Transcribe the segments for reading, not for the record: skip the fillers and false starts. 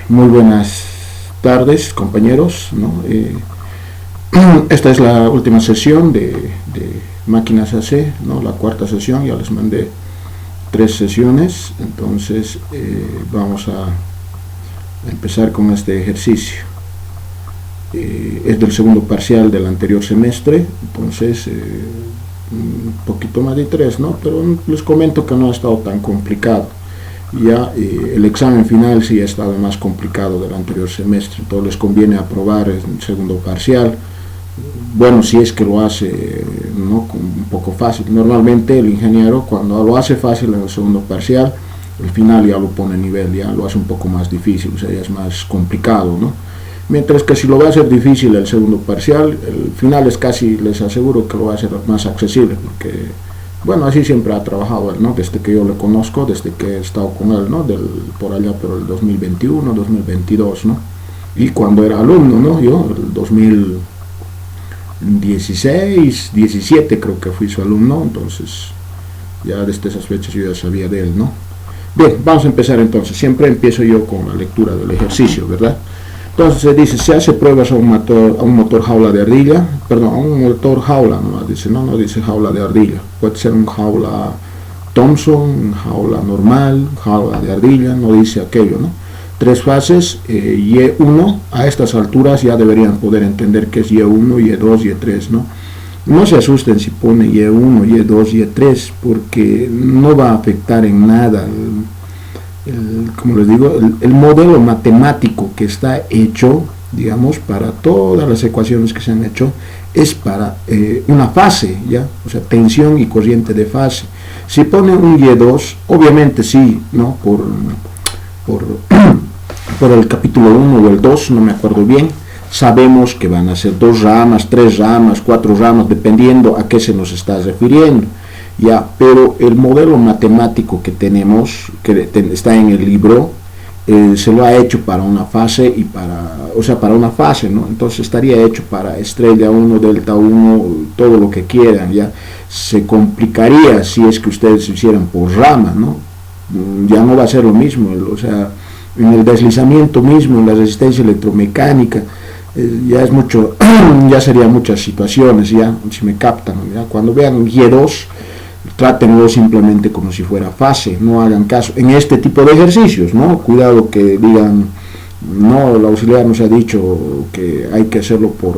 Muy buenas tardes, compañeros, ¿no? Esta es la última sesión de máquinas AC, ¿no? La cuarta sesión, ya les mandé 3 sesiones, entonces vamos a empezar con este ejercicio. Es del segundo parcial del anterior semestre, entonces un poquito más de 3, ¿no? Pero les comento que no ha estado tan complicado. Ya el examen final sí ha estado más complicado del anterior semestre, entonces les conviene aprobar el segundo parcial. Bueno, si es que lo hace, ¿no?, un poco fácil. Normalmente el ingeniero, cuando lo hace fácil en el segundo parcial, el final ya lo pone a nivel, ya lo hace un poco más difícil, o sea, ya es más complicado, ¿no? Mientras que si lo va a hacer difícil el segundo parcial, el final es casi, les aseguro que lo va a hacer más accesible, porque, bueno, así siempre ha trabajado él, ¿no? Desde que yo le conozco, desde que he estado con él, ¿no? Por allá, pero el 2021, 2022, ¿no? Y cuando era alumno, ¿no? Yo, el 2016, 17 creo que fui su alumno, entonces ya desde esas fechas yo ya sabía de él, ¿no? Bien, vamos a empezar entonces. Siempre empiezo yo con la lectura del ejercicio, ¿verdad? Entonces se dice, se hace pruebas a un motor jaula de ardilla, perdón, a un motor jaula, no dice jaula de ardilla, puede ser un jaula Thomson, un jaula normal, jaula de ardilla, no dice aquello, ¿no? 3 fases, Y1, a estas alturas ya deberían poder entender que es Y1, Y2, Y3, ¿no? No se asusten si pone Y1, Y2, Y3, porque no va a afectar en nada como les digo, el modelo matemático que está hecho, digamos, para todas las ecuaciones que se han hecho, es para una fase, ¿ya? O sea, tensión y corriente de fase. Si pone un Y2, obviamente sí, ¿no? Por el capítulo 1 o el 2, no me acuerdo bien, sabemos que van a ser 2 ramas, 3 ramas, 4 ramas, dependiendo a qué se nos está refiriendo. Ya, pero el modelo matemático que tenemos, que está en el libro, se lo ha hecho para una fase y para una fase, ¿no? Entonces estaría hecho para estrella 1, delta 1, todo lo que quieran, ya. Se complicaría si es que ustedes lo hicieran por rama, ¿no? Ya no va a ser lo mismo, o sea, en el deslizamiento mismo, en la resistencia electromecánica, ya es mucho, ya serían muchas situaciones, ya, si me captan, ¿ya? Cuando vean Y2, trátenlo simplemente como si fuera fase, no hagan caso en este tipo de ejercicios, ¿no? Cuidado que digan, no, la auxiliar nos ha dicho que hay que hacerlo por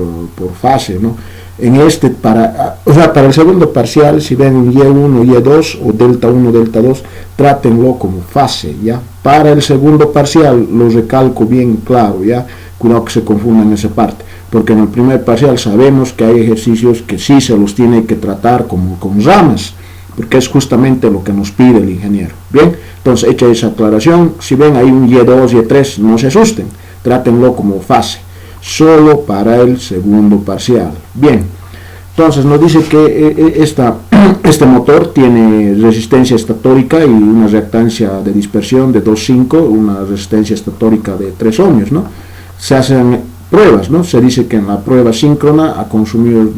fase, ¿no? En para el segundo parcial, si ven un Y1, Y2 o delta 1, delta 2, trátenlo como fase, ¿ya? Para el segundo parcial, lo recalco bien claro, ¿ya? Cuidado que se confundan en esa parte, porque en el primer parcial sabemos que hay ejercicios que sí se los tiene que tratar como con ramas, porque es justamente lo que nos pide el ingeniero. Bien, entonces hecha esa aclaración, si ven ahí un Y2, Y3, no se asusten, trátenlo como fase, solo para el segundo parcial. Bien, entonces nos dice que este motor tiene resistencia estatórica y una reactancia de dispersión de 2,5, una resistencia estatórica de 3 ohmios, ¿no? Se hacen pruebas, ¿no? Se dice que en la prueba síncrona ha consumido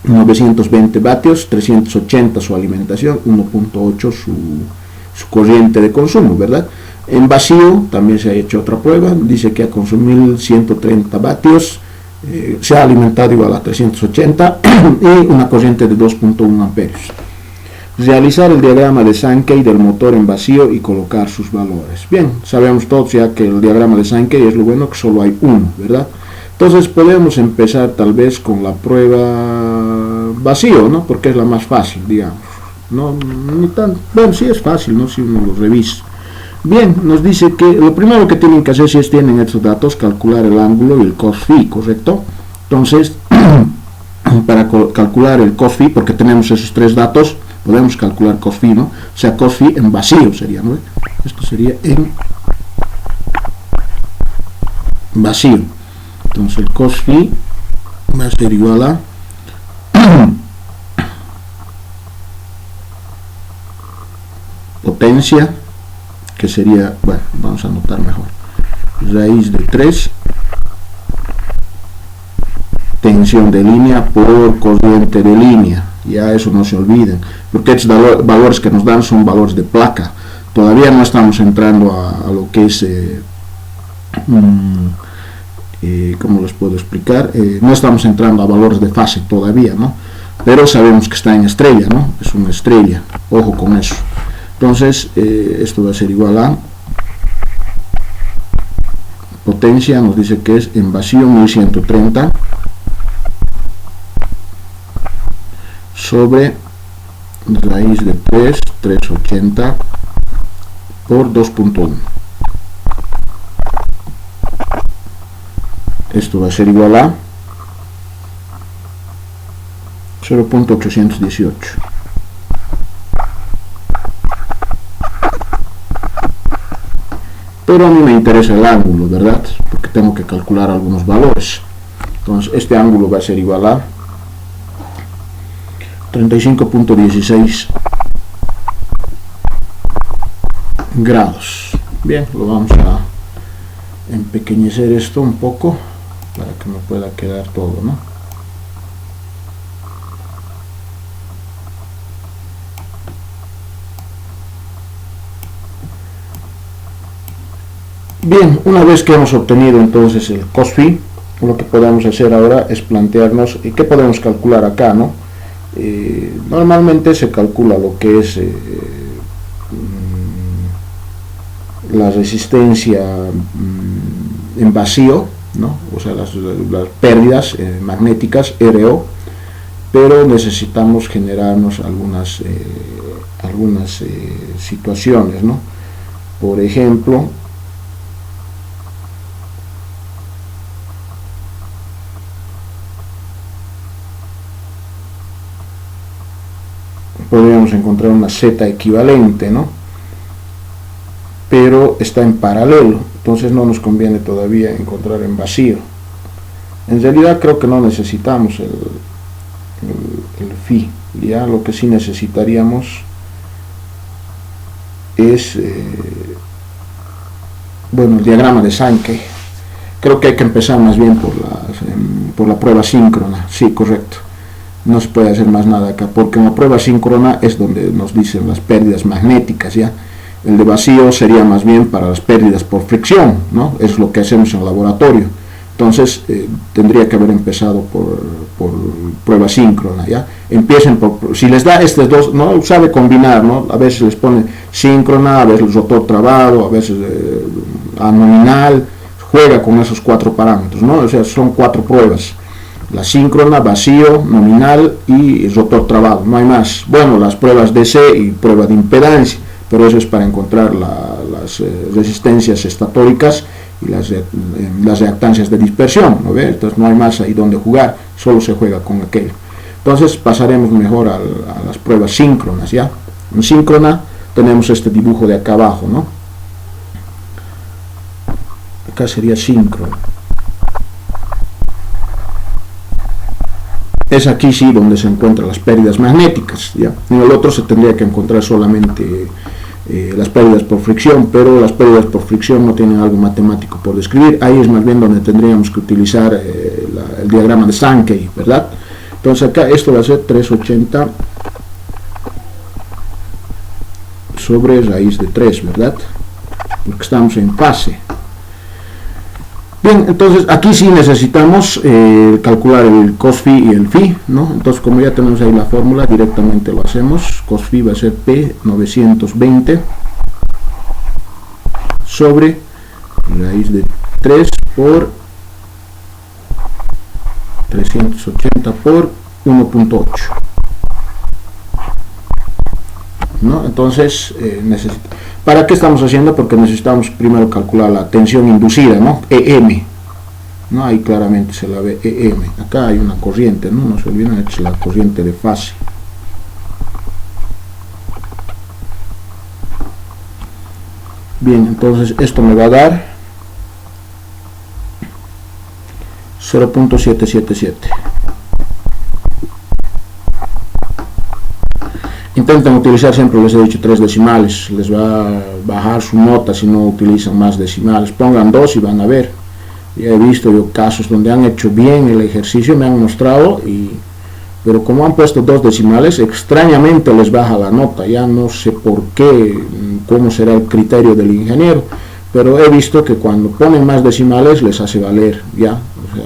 920 vatios, 380 su alimentación, 1.8 su corriente de consumo, ¿verdad? En vacío también se ha hecho otra prueba, dice que ha consumido 130 vatios, se ha alimentado igual a 380 y una corriente de 2.1 amperios. Realizar el diagrama de Sankey del motor en vacío y colocar sus valores. Bien, sabemos todos ya que el diagrama de Sankey es lo bueno que solo hay uno, ¿verdad? Entonces podemos empezar tal vez con la prueba vacío, ¿no? Porque es la más fácil, digamos. No, ni tan, bueno, sí es fácil, ¿no? Si uno lo revisa. Bien, nos dice que lo primero que tienen que hacer, si tienen estos datos, calcular el ángulo y el cos phi, ¿correcto? Entonces, para calcular el cos phi, porque tenemos esos 3 datos, podemos calcular cos phi, ¿no? O sea, cos phi en vacío sería, ¿no? Esto sería en vacío. Entonces el cos phi va a ser igual a potencia, que sería, bueno, vamos a anotar mejor, raíz de 3, tensión de línea por corriente de línea, ya eso no se olviden, porque estos valores que nos dan son valores de placa, todavía no estamos entrando a lo que es ¿Cómo les puedo explicar? No estamos entrando a valores de fase todavía, ¿no? Pero sabemos que está en estrella, ¿no? Es una estrella, ojo con eso. Entonces, esto va a ser igual a potencia, nos dice que es en vacío 1130 sobre raíz de 3, 380 por 2.1. Esto va a ser igual a 0.818. Pero a mí me interesa el ángulo, ¿verdad? Porque tengo que calcular algunos valores. Entonces, este ángulo va a ser igual a 35.16 grados. Bien, lo vamos a empequeñecer esto un poco para que me pueda quedar todo, ¿no? Bien, una vez que hemos obtenido entonces el cos phi, lo que podemos hacer ahora es plantearnos qué podemos calcular acá, ¿no? Normalmente se calcula lo que es la resistencia en vacío, ¿no? O sea, las pérdidas magnéticas, RO, pero necesitamos generarnos algunas situaciones, ¿no? Por ejemplo, podríamos encontrar una Z equivalente, ¿no? Pero está en paralelo, entonces no nos conviene todavía encontrar en vacío. En realidad creo que no necesitamos el phi, ya lo que sí necesitaríamos es bueno, el diagrama de Sankey. Creo que hay que empezar más bien por la prueba síncrona, sí, correcto. No se puede hacer más nada acá, porque en la prueba síncrona es donde nos dicen las pérdidas magnéticas, ¿ya? El de vacío sería más bien para las pérdidas por fricción, ¿no? Es lo que hacemos en el laboratorio. Entonces, tendría que haber empezado por prueba síncrona, ¿ya? Empiecen si les da estos dos, ¿no? Sabe combinar, ¿no? A veces les pone síncrona, a veces rotor trabado, a veces nominal, juega con esos 4 parámetros, ¿no? O sea, son 4 pruebas. La síncrona, vacío, nominal y rotor trabado, no hay más. Bueno, las pruebas DC y prueba de impedancia, pero eso es para encontrar las resistencias estatólicas y las reactancias de dispersión, ¿no ve? Entonces no hay más ahí donde jugar, solo se juega con aquello. Entonces pasaremos mejor a las pruebas síncronas, ¿ya? En síncrona tenemos este dibujo de acá abajo, ¿no? Acá sería síncrono. Es aquí sí donde se encuentran las pérdidas magnéticas, ¿ya? En el otro se tendría que encontrar solamente las pérdidas por fricción, pero las pérdidas por fricción no tienen algo matemático por describir. Ahí es más bien donde tendríamos que utilizar el diagrama de Sankey, ¿verdad? Entonces acá esto va a ser 380 sobre raíz de 3, ¿verdad? Porque estamos en fase. Bien, entonces aquí sí necesitamos calcular el cos phi y el phi, ¿no? Entonces como ya tenemos ahí la fórmula, directamente lo hacemos. Cos phi va a ser P 920 sobre raíz de 3 por 380 por 1.8, ¿no? Entonces ¿para qué estamos haciendo? Porque necesitamos primero calcular la tensión inducida, ¿no? EM, ¿no? Ahí claramente se la ve EM. Acá hay una corriente, ¿no? No se olviden, es la corriente de fase. Bien, entonces esto me va a dar 0.777. Intenten utilizar siempre, les he dicho, 3 decimales, les va a bajar su nota si no utilizan más decimales. Pongan 2 y van a ver. Ya he visto yo casos donde han hecho bien el ejercicio, me han mostrado, pero como han puesto 2 decimales, extrañamente les baja la nota. Ya no sé por qué, cómo será el criterio del ingeniero, pero he visto que cuando ponen más decimales les hace valer, ya, o sea,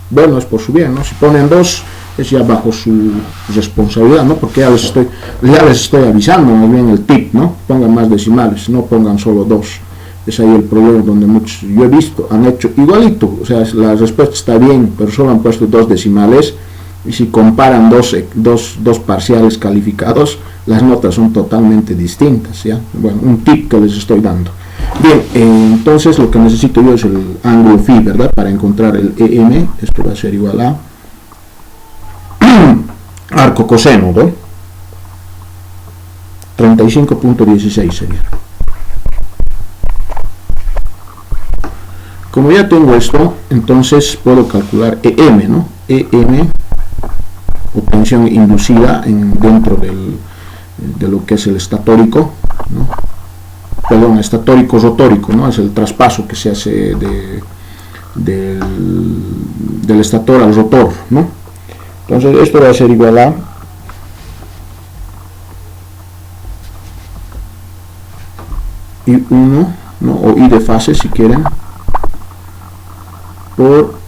bueno, es por su bien, ¿no? Si ponen 2 es ya bajo su responsabilidad, ¿no? Porque ya les estoy avisando, más bien el tip, ¿no? Pongan más decimales, no pongan solo 2. Es ahí el problema donde muchos, yo he visto, han hecho igualito, o sea, la respuesta está bien, pero solo han puesto 2 decimales, y si comparan dos parciales calificados, las notas son totalmente distintas, ¿ya? Bueno, un tip que les estoy dando. Bien, entonces lo que necesito yo es el ángulo phi, ¿verdad? Para encontrar el EM, esto va a ser igual a arco coseno, ¿no? 35.16 sería. Como ya tengo esto, entonces puedo calcular EM, ¿no? EM, o tensión inducida dentro de lo que es el estatórico, ¿no? Perdón, estatórico rotórico, ¿no? Es el traspaso que se hace del estator al rotor, ¿no? Entonces esto va a ser igual a I1, ¿no? O I de fase si quieren, por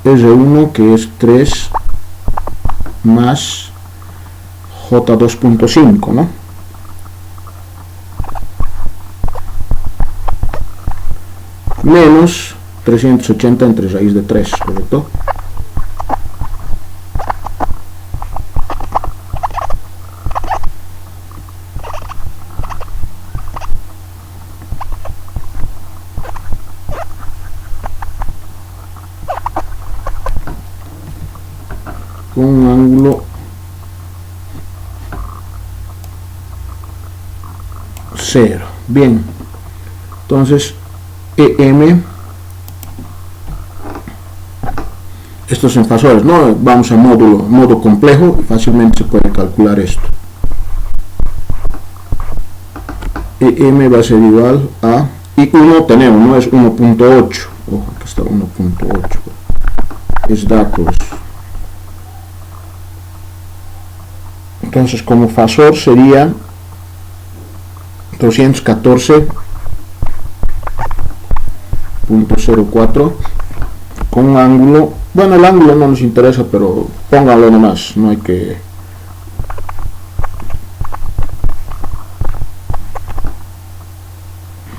R1, que es 3 más J2.5, ¿no? Menos 380 entre raíz de 3, ¿correcto? Con un ángulo 0. Bien, entonces EM, estos en fasores, ¿no? Vamos a modo complejo, fácilmente se puede calcular esto. EM va a ser igual a, y 1 tenemos, ¿no? Es 1.8, ojo, aquí está 1.8, es datos. Entonces como fasor sería 214.04 con un ángulo, bueno, el ángulo no nos interesa, pero pónganlo nomás, no hay que,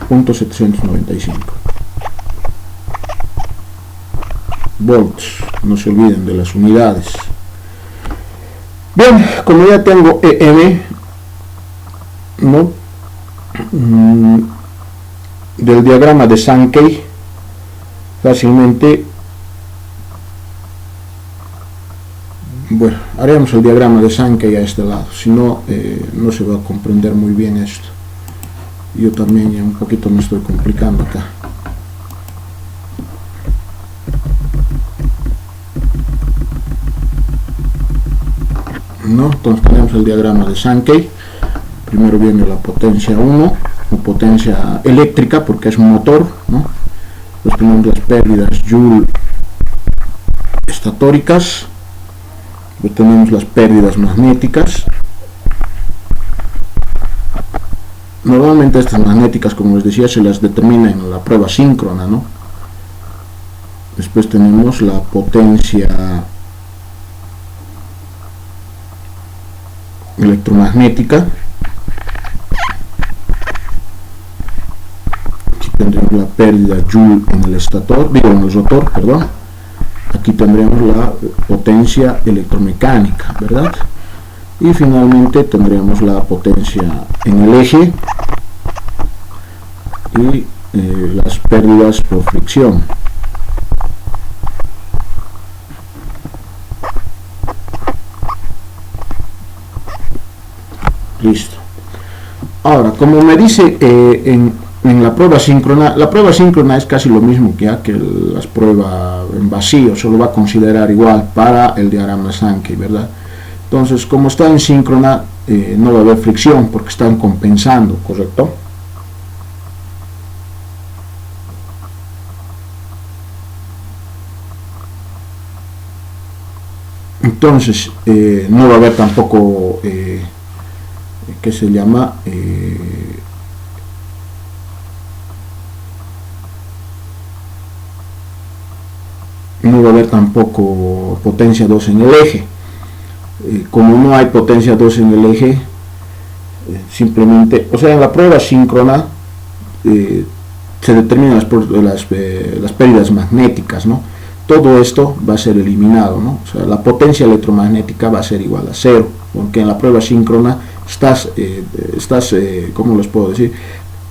.795 volts, no se olviden de las unidades. Bien, como ya tengo EM, ¿no? Del diagrama de Sankey, fácilmente, bueno, haremos el diagrama de Sankey a este lado, si no, no se va a comprender muy bien esto. Yo también ya un poquito me estoy complicando acá. ¿No? Entonces tenemos el diagrama de Sankey. Primero viene la potencia 1, o potencia eléctrica, porque es un motor, ¿no? Después tenemos las pérdidas Joule estatóricas, después tenemos las pérdidas magnéticas. Normalmente estas magnéticas, como les decía, se las determina en la prueba síncrona, ¿no? Después tenemos la potencia electromagnética. Aquí tendremos la pérdida Joule en el estator, digo en el rotor, perdón. Aquí tendremos la potencia electromecánica, ¿verdad? Y finalmente tendremos la potencia en el eje y las pérdidas por fricción. Listo. Ahora, como me dice en la prueba síncrona es casi lo mismo que las pruebas en vacío, solo va a considerar igual para el diagrama Sankey, ¿verdad? Entonces, como está en síncrona, no va a haber fricción porque están compensando, ¿correcto? Entonces, no va a haber tampoco, ¿qué se llama? no va a haber tampoco potencia 2 en el eje. Como no hay potencia 2 en el eje, simplemente, o sea, en la prueba síncrona se determinan las pérdidas magnéticas, ¿no? Todo esto va a ser eliminado, ¿no? O sea, la potencia electromagnética va a ser igual a cero, porque en la prueba síncrona estás ¿cómo les puedo decir?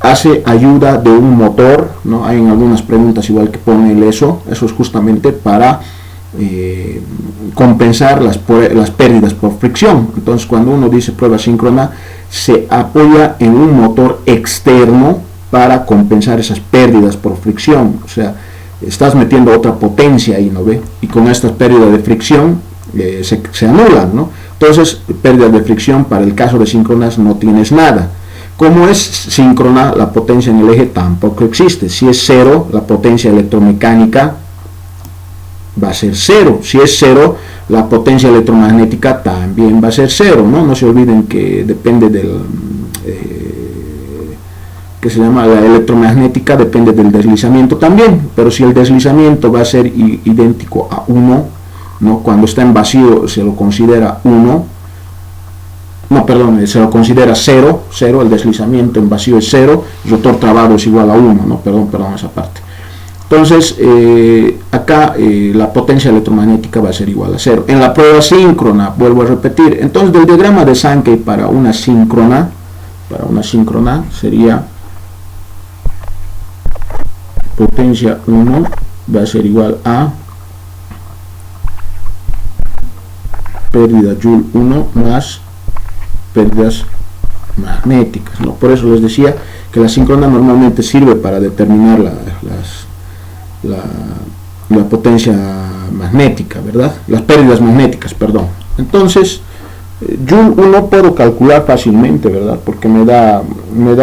Hace ayuda de un motor, ¿no? Hay en algunas preguntas igual que ponen eso es justamente para compensar las pérdidas por fricción. Entonces, cuando uno dice prueba síncrona, se apoya en un motor externo para compensar esas pérdidas por fricción. O sea, estás metiendo otra potencia ahí, ¿no ve? Y con estas pérdidas de fricción se anulan, ¿no? Entonces, pérdidas de fricción para el caso de síncronas no tienes nada. Como es síncrona, la potencia en el eje tampoco existe. Si es cero, la potencia electromecánica va a ser cero. Si es cero, la potencia electromagnética también va a ser cero, ¿no? No se olviden que depende del que se llama la electromagnética, depende del deslizamiento también, pero si el deslizamiento va a ser idéntico a 1, ¿no? Cuando está en vacío se lo considera 1, no, perdón, se lo considera 0, el deslizamiento en vacío es 0, el rotor trabado es igual a 1, ¿no? Perdón esa parte. Entonces, acá la potencia electromagnética va a ser igual a 0. En la prueba síncrona, vuelvo a repetir, entonces del diagrama de Sankey para una síncrona sería potencia 1 va a ser igual a pérdida Joule 1 más pérdidas magnéticas, ¿no? Por eso les decía que la síncrona normalmente sirve para determinar la potencia magnética, ¿verdad? Las pérdidas magnéticas, perdón. Entonces, Joule 1 puedo calcular fácilmente, ¿verdad? Porque me da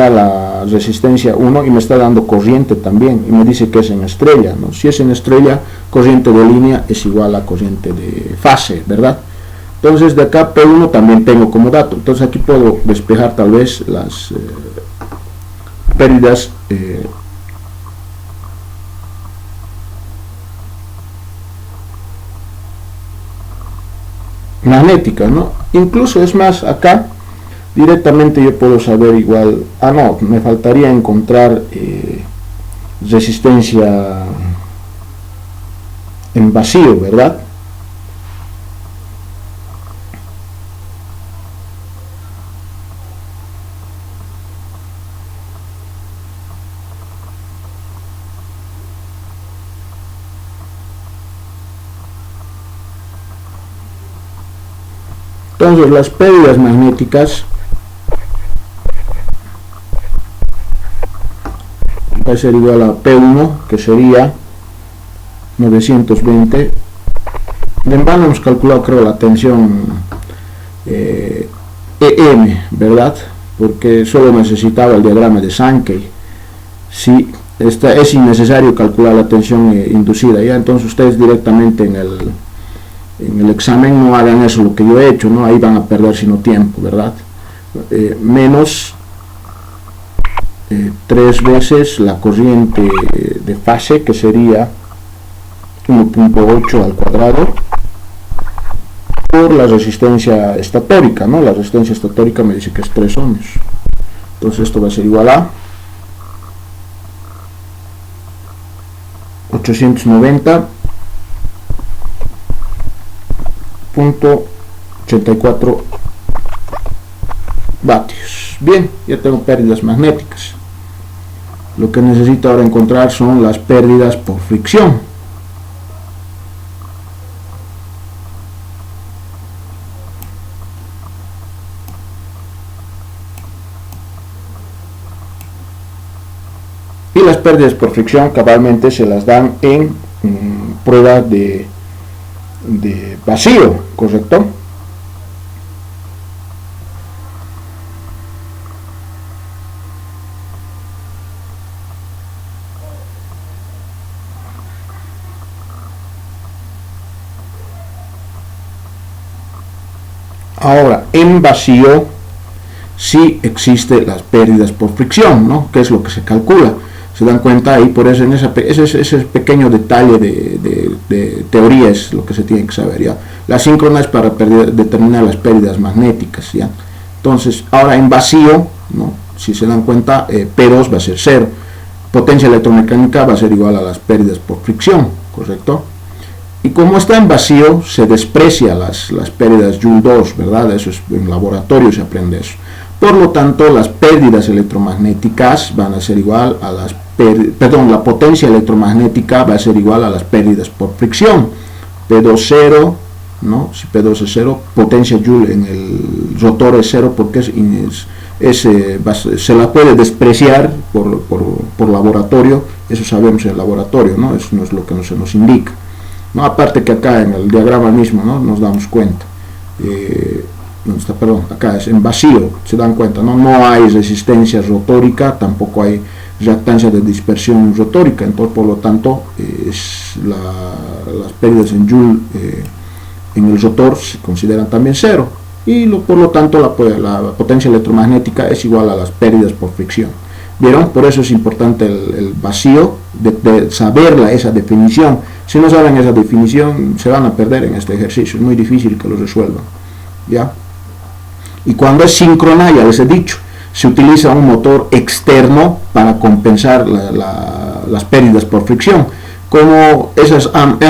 la resistencia 1 y me está dando corriente también, y me dice que es en estrella, ¿no? Si es en estrella, corriente de línea es igual a corriente de fase, ¿verdad? Entonces, de acá P1 también tengo como dato. Entonces, aquí puedo despejar tal vez las pérdidas magnéticas, ¿no? Incluso es más, acá directamente yo puedo saber igual, no, me faltaría encontrar resistencia en vacío, ¿verdad? Entonces las pérdidas magnéticas va a ser igual a P1, que sería 920. De en vano hemos calculado, creo, la tensión EM, ¿verdad? Porque solo necesitaba el diagrama de Sankey. Si es innecesario calcular la tensión inducida, ya entonces ustedes directamente en el examen no hagan eso, lo que yo he hecho, ¿no? Ahí van a perder sino tiempo, ¿verdad? Menos 3 veces la corriente de fase, que sería 1.8 al cuadrado, por la resistencia estatórica, ¿no? La resistencia estatórica me dice que es 3 ohmios. Entonces esto va a ser igual a 890.84 vatios. Bien, ya tengo pérdidas magnéticas. Lo que necesito ahora encontrar son las pérdidas por fricción. Y las pérdidas por fricción cabalmente se las dan en pruebas de vacío, ¿correcto? Ahora, en vacío sí existe las pérdidas por fricción, ¿no? ¿Qué es lo que se calcula? Se dan cuenta ahí, por eso en ese pequeño detalle de teoría es lo que se tiene que saber, ¿ya? La síncrona es para determinar las pérdidas magnéticas, ¿ya? Entonces, ahora en vacío, ¿no? Si se dan cuenta, P2 va a ser 0. Potencia electromecánica va a ser igual a las pérdidas por fricción, ¿correcto? Y como está en vacío, se desprecia las pérdidas Joule 2, ¿verdad? Eso es, en laboratorio se aprende eso. Por lo tanto, las pérdidas electromagnéticas van a ser igual a las la potencia electromagnética va a ser igual a las pérdidas por fricción. P2 0, ¿no? Si P2 es 0, potencia Joule en el rotor es 0 porque se la puede despreciar por laboratorio, eso sabemos en el laboratorio, ¿no? Eso no es lo que se nos indica, ¿no? Aparte que acá en el diagrama mismo, ¿no? Nos damos cuenta. ¿Dónde está? Perdón, acá es en vacío, se dan cuenta, ¿no? No hay resistencia rotórica, tampoco hay reactancia de dispersión rotórica, entonces por lo tanto las pérdidas en Joule en el rotor se consideran también 0 y por lo tanto la potencia electromagnética es igual a las pérdidas por fricción. ¿Vieron? Por eso es importante el vacío, de saber esa definición. Si no saben esa definición se van a perder en este ejercicio, es muy difícil que lo resuelvan, ¿ya? Y cuando es síncrona, ya les he dicho, se utiliza un motor externo para compensar las pérdidas por fricción. Como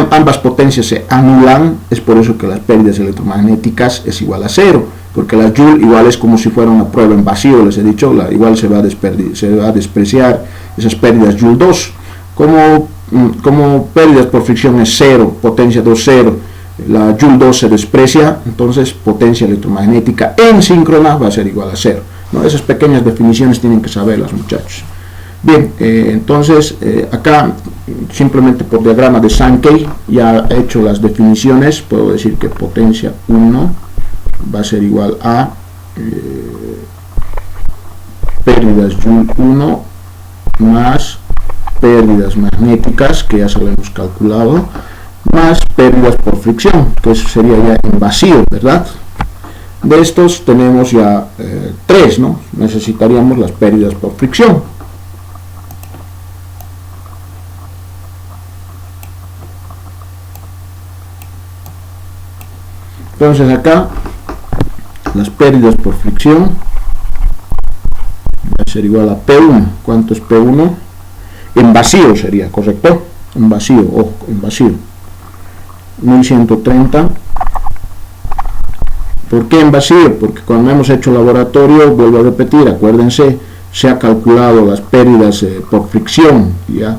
ambas potencias se anulan, es por eso que las pérdidas electromagnéticas es igual a 0, porque la Joule igual es como si fuera una prueba en vacío, les he dicho, igual se va a despreciar esas pérdidas Joule 2. Como pérdidas por fricción es 0, potencia 2 0, la Joule 2 se desprecia, entonces potencia electromagnética en síncrona va a ser igual a 0, ¿no? Esas pequeñas definiciones tienen que saberlas, muchachos. Bien, entonces acá simplemente por diagrama de Sankey ya he hecho las definiciones. Puedo decir que potencia 1 va a ser igual a pérdidas Joule 1 más pérdidas magnéticas, que ya se lo hemos calculado, más pérdidas por fricción, que eso sería ya en vacío, ¿verdad? De estos tenemos ya 3, ¿no? Necesitaríamos las pérdidas por fricción. Entonces acá las pérdidas por fricción va a ser igual a P1. ¿Cuánto es P1? En vacío sería, ¿correcto? En vacío, ojo, en vacío. 1130. ¿Por qué en vacío? Porque cuando hemos hecho laboratorio, vuelvo a repetir, acuérdense, se ha calculado las pérdidas por fricción, ¿ya?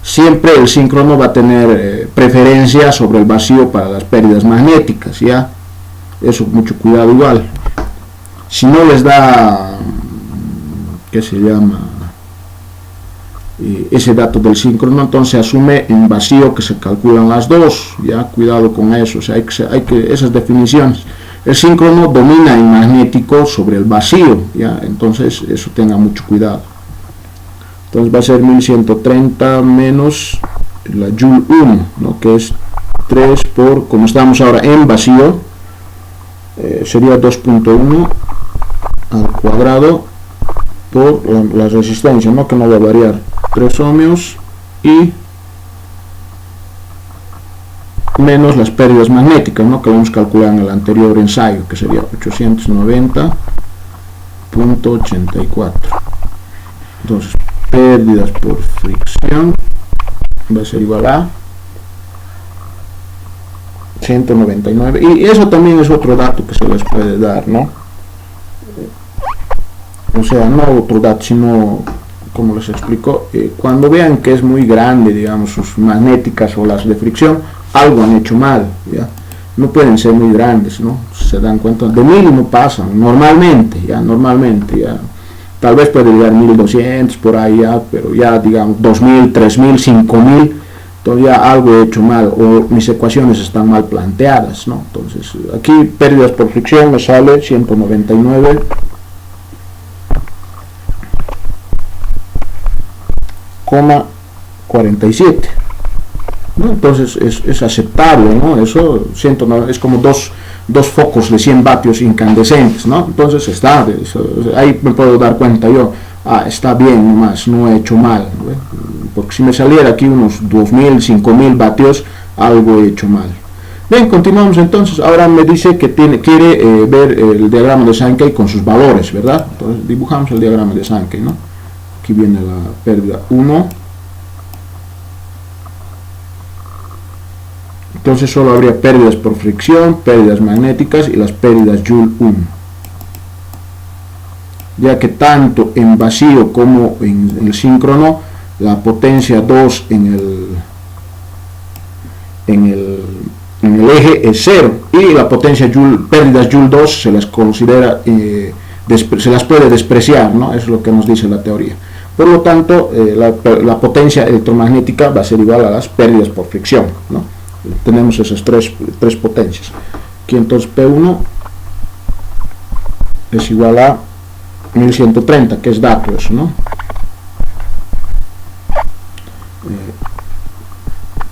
Siempre el síncrono va a tener preferencia sobre el vacío para las pérdidas magnéticas, ¿ya? Eso, mucho cuidado igual. Si no les da, ¿qué se llama? Ese dato del síncrono, entonces asume en vacío que se calculan las dos, ya, cuidado con eso, o sea, hay que esas definiciones. El síncrono domina en magnético sobre el vacío, ya, entonces eso tenga mucho cuidado. Entonces va a ser 1130 menos la Joule 1, ¿no? Que es 3 por, como estamos ahora en vacío, sería 2.1 al cuadrado por la resistencia, ¿no? Que no va a variar, 3 ohmios, y menos las pérdidas magnéticas, ¿no? Que vamos a calcular en el anterior ensayo, que sería 890.84. entonces pérdidas por fricción va a ser igual a 199, y eso también es otro dato que se les puede dar, ¿no? O sea, no otro dato, sino, como les explico, cuando vean que es muy grande, digamos, sus magnéticas o las de fricción, algo han hecho mal, ¿ya? No pueden ser muy grandes, ¿no? Se dan cuenta, de 1000 no pasan, normalmente, ya, tal vez puede llegar 1200 por ahí, ya, pero ya, digamos, 2000, 3000, 5000, entonces ya algo he hecho mal, o mis ecuaciones están mal planteadas, ¿no? Entonces, aquí pérdidas por fricción me sale 199,47, ¿no? Entonces es aceptable, ¿no? Eso es como dos focos de 100 vatios incandescentes, ¿no? Entonces ahí me puedo dar cuenta yo, está bien nomás, no he hecho mal, ¿no? Porque si me saliera aquí unos 2000, 5000 vatios, algo he hecho mal. Bien, continuamos entonces. Ahora me dice que quiere ver el diagrama de Sankey con sus valores, ¿verdad? Entonces dibujamos el diagrama de Sankey, ¿no? Aquí viene la pérdida 1. Entonces solo habría pérdidas por fricción, pérdidas magnéticas y las pérdidas Joule 1. Ya que tanto en vacío como en el síncrono, la potencia 2 en el eje es 0 y la potencia Joule, pérdidas Joule 2 se las considera, se las puede despreciar, ¿no? Eso es lo que nos dice la teoría. Por lo tanto, la potencia electromagnética va a ser igual a las pérdidas por fricción, ¿no? Tenemos esas tres potencias. Aquí entonces P1 es igual a 1130, que es dato eso, ¿no?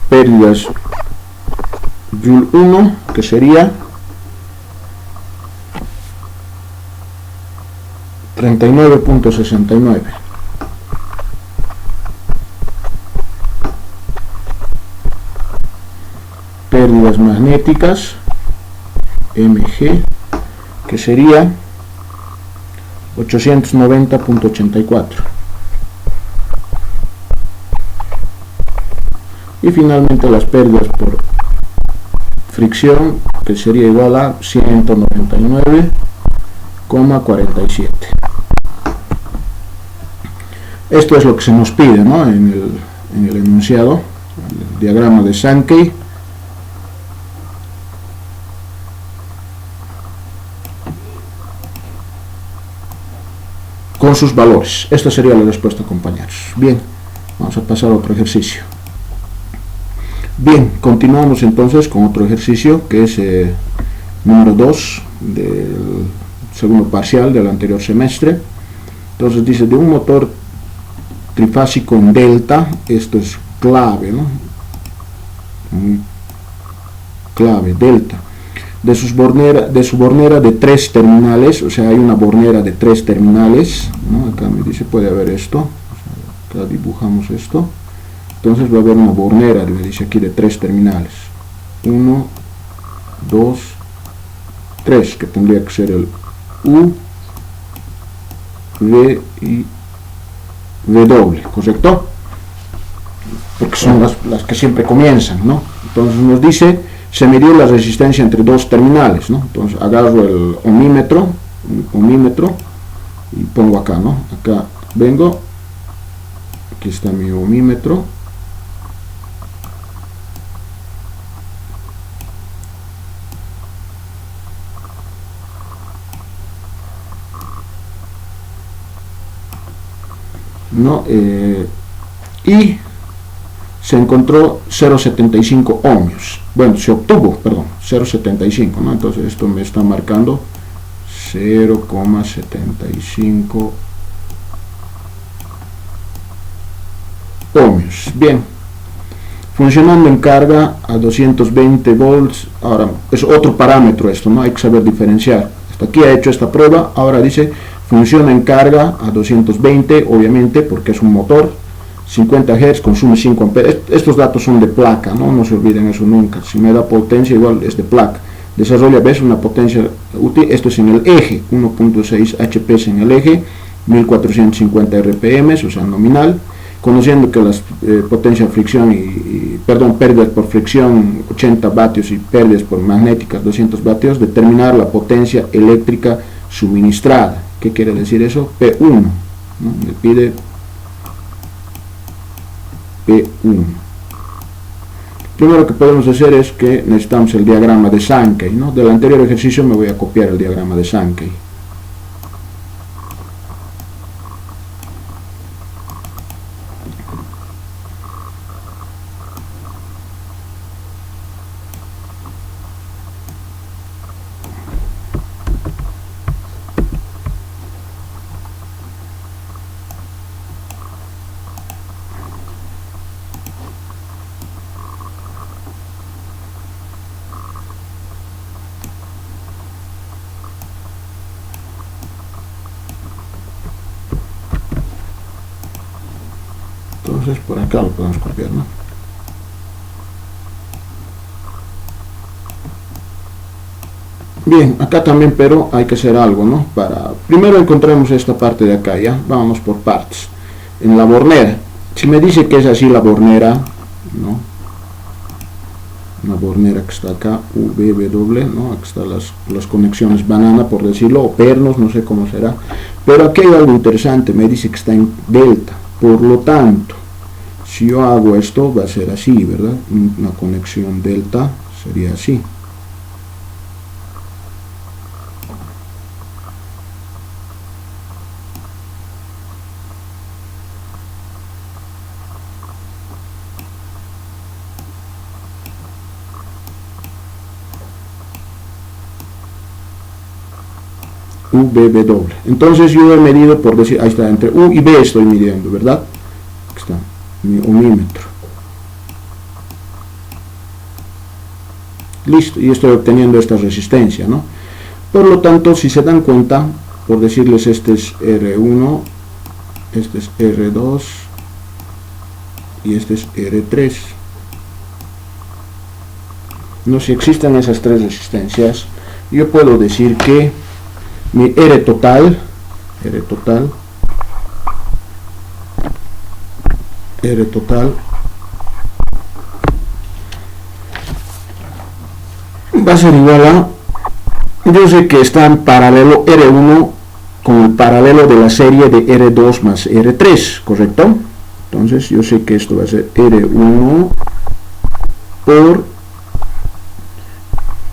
Pérdidas Joule 1, que sería 39.69. Pérdidas magnéticas Mg, que sería 890.84. Y finalmente las pérdidas por fricción, que sería igual a 199,47. Esto es lo que se nos pide, ¿no? en el enunciado, el diagrama de Sankey. Con sus valores. Esta sería la respuesta, compañeros. Bien, vamos a pasar a otro ejercicio. Bien, continuamos entonces con otro ejercicio que es número 2 del segundo parcial del anterior semestre. Entonces dice, de un motor trifásico en delta, esto es clave, ¿no? Clave, delta. De su bornera de 3 terminales, o sea, hay una bornera de 3 terminales, ¿no? Acá me dice, puede haber esto, acá dibujamos esto. Entonces va a haber una bornera, me dice aquí, de 3 terminales. 1, 2, 3, que tendría que ser el U, V y W, ¿correcto? Porque son las que siempre comienzan, ¿no? Entonces nos dice, se midió la resistencia entre 2 terminales, ¿no? Entonces agarro el ohmímetro y pongo acá, ¿no? Acá vengo, aquí está mi ohmímetro. ¿No? Y se encontró 0,75 ohmios. Bueno, se obtuvo, perdón, 0,75, ¿no? Entonces esto me está marcando 0,75 ohmios. Bien, funcionando en carga a 220 volts. Ahora es otro parámetro esto, ¿no? Hay que saber diferenciar. Hasta aquí ha hecho esta prueba. Ahora dice funciona en carga a 220, obviamente porque es un motor, 50 Hz, consume 5 amperes. Estos datos son de placa, no se olviden eso nunca. Si me da potencia, igual es de placa. Desarrolla, ves, una potencia útil. Esto es en el eje, 1.6 HP en el eje, 1450 RPM, o sea, nominal. Conociendo que las potencia fricción pérdidas por fricción 80 vatios y pérdidas por magnéticas 200 vatios, determinar la potencia eléctrica suministrada. ¿Qué quiere decir eso? P1, ¿no? Me pide P1. Primero que podemos hacer es que necesitamos el diagrama de Sankey, ¿no? Del anterior ejercicio me voy a copiar el diagrama de Sankey. Entonces por acá lo podemos copiar, ¿no? Bien, acá también, pero hay que hacer algo, ¿no? Primero encontremos esta parte de acá, ¿ya? Vamos por partes. En la bornera, si me dice que es así la bornera, ¿no? Una bornera que está acá, UVW, ¿no? Aquí están las conexiones banana, por decirlo, o pernos, no sé cómo será. Pero aquí hay algo interesante, me dice que está en delta. Por lo tanto, si yo hago esto, va a ser así, ¿verdad? Una conexión delta sería así. UVW. Entonces yo he medido, por decir, ahí está, entre U y B estoy midiendo, ¿verdad? Aquí está, mi ohmímetro. Listo, y estoy obteniendo esta resistencia, ¿no? Por lo tanto, si se dan cuenta, por decirles, este es R1, este es R2 y este es R3. No, si existen esas tres resistencias, yo puedo decir que mi R total va a ser igual a, yo sé que está en paralelo R1 con el paralelo de la serie de R2 más R3, ¿correcto? Entonces yo sé que esto va a ser R1 por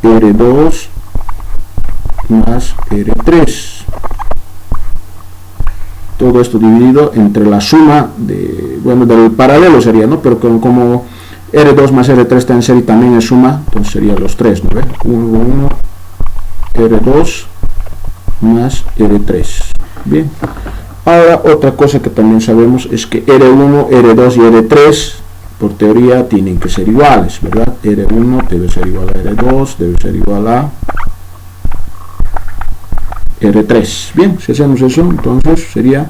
R2 más R3, todo esto dividido entre la suma de, bueno, del paralelo sería, ¿no? Pero como R2 más R3 está en serie también es suma, entonces serían los tres, ¿no? 1, R2 más R3. Bien, ahora otra cosa que también sabemos es que R1, R2 y R3 por teoría tienen que ser iguales, ¿verdad? R1 debe ser igual a R2, debe ser igual a R3. Bien, si hacemos eso, entonces sería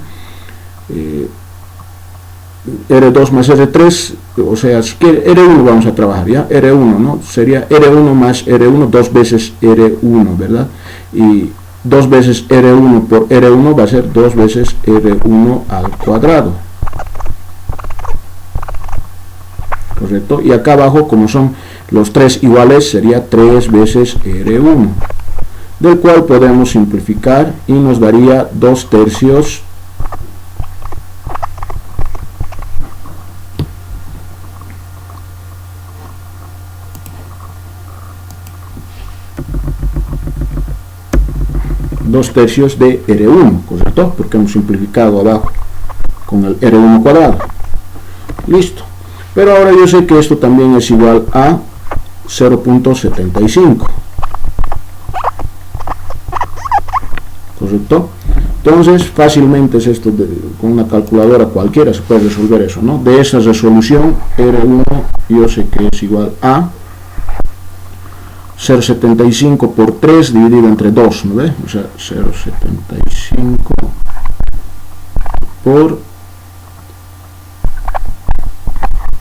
R2 más R3, o sea, si que R1 vamos a trabajar, ¿ya? R1, ¿no? Sería R1 más R1, dos veces R1, ¿verdad? Y dos veces R1 por R1 va a ser dos veces R1 al cuadrado. ¿Correcto? Y acá abajo, como son los tres iguales, sería 3 veces R1. Del cual podemos simplificar y nos daría 2/3 de R1, ¿correcto? Porque hemos simplificado abajo con el R1 cuadrado. Listo. Pero ahora yo sé que esto también es igual a 0.75. ¿Correcto? Entonces fácilmente es esto, con una calculadora cualquiera se puede resolver eso, ¿no? De esa resolución R1 yo sé que es igual a 0.75 por 3 dividido entre 2, ¿no ve? O sea, 0.75 por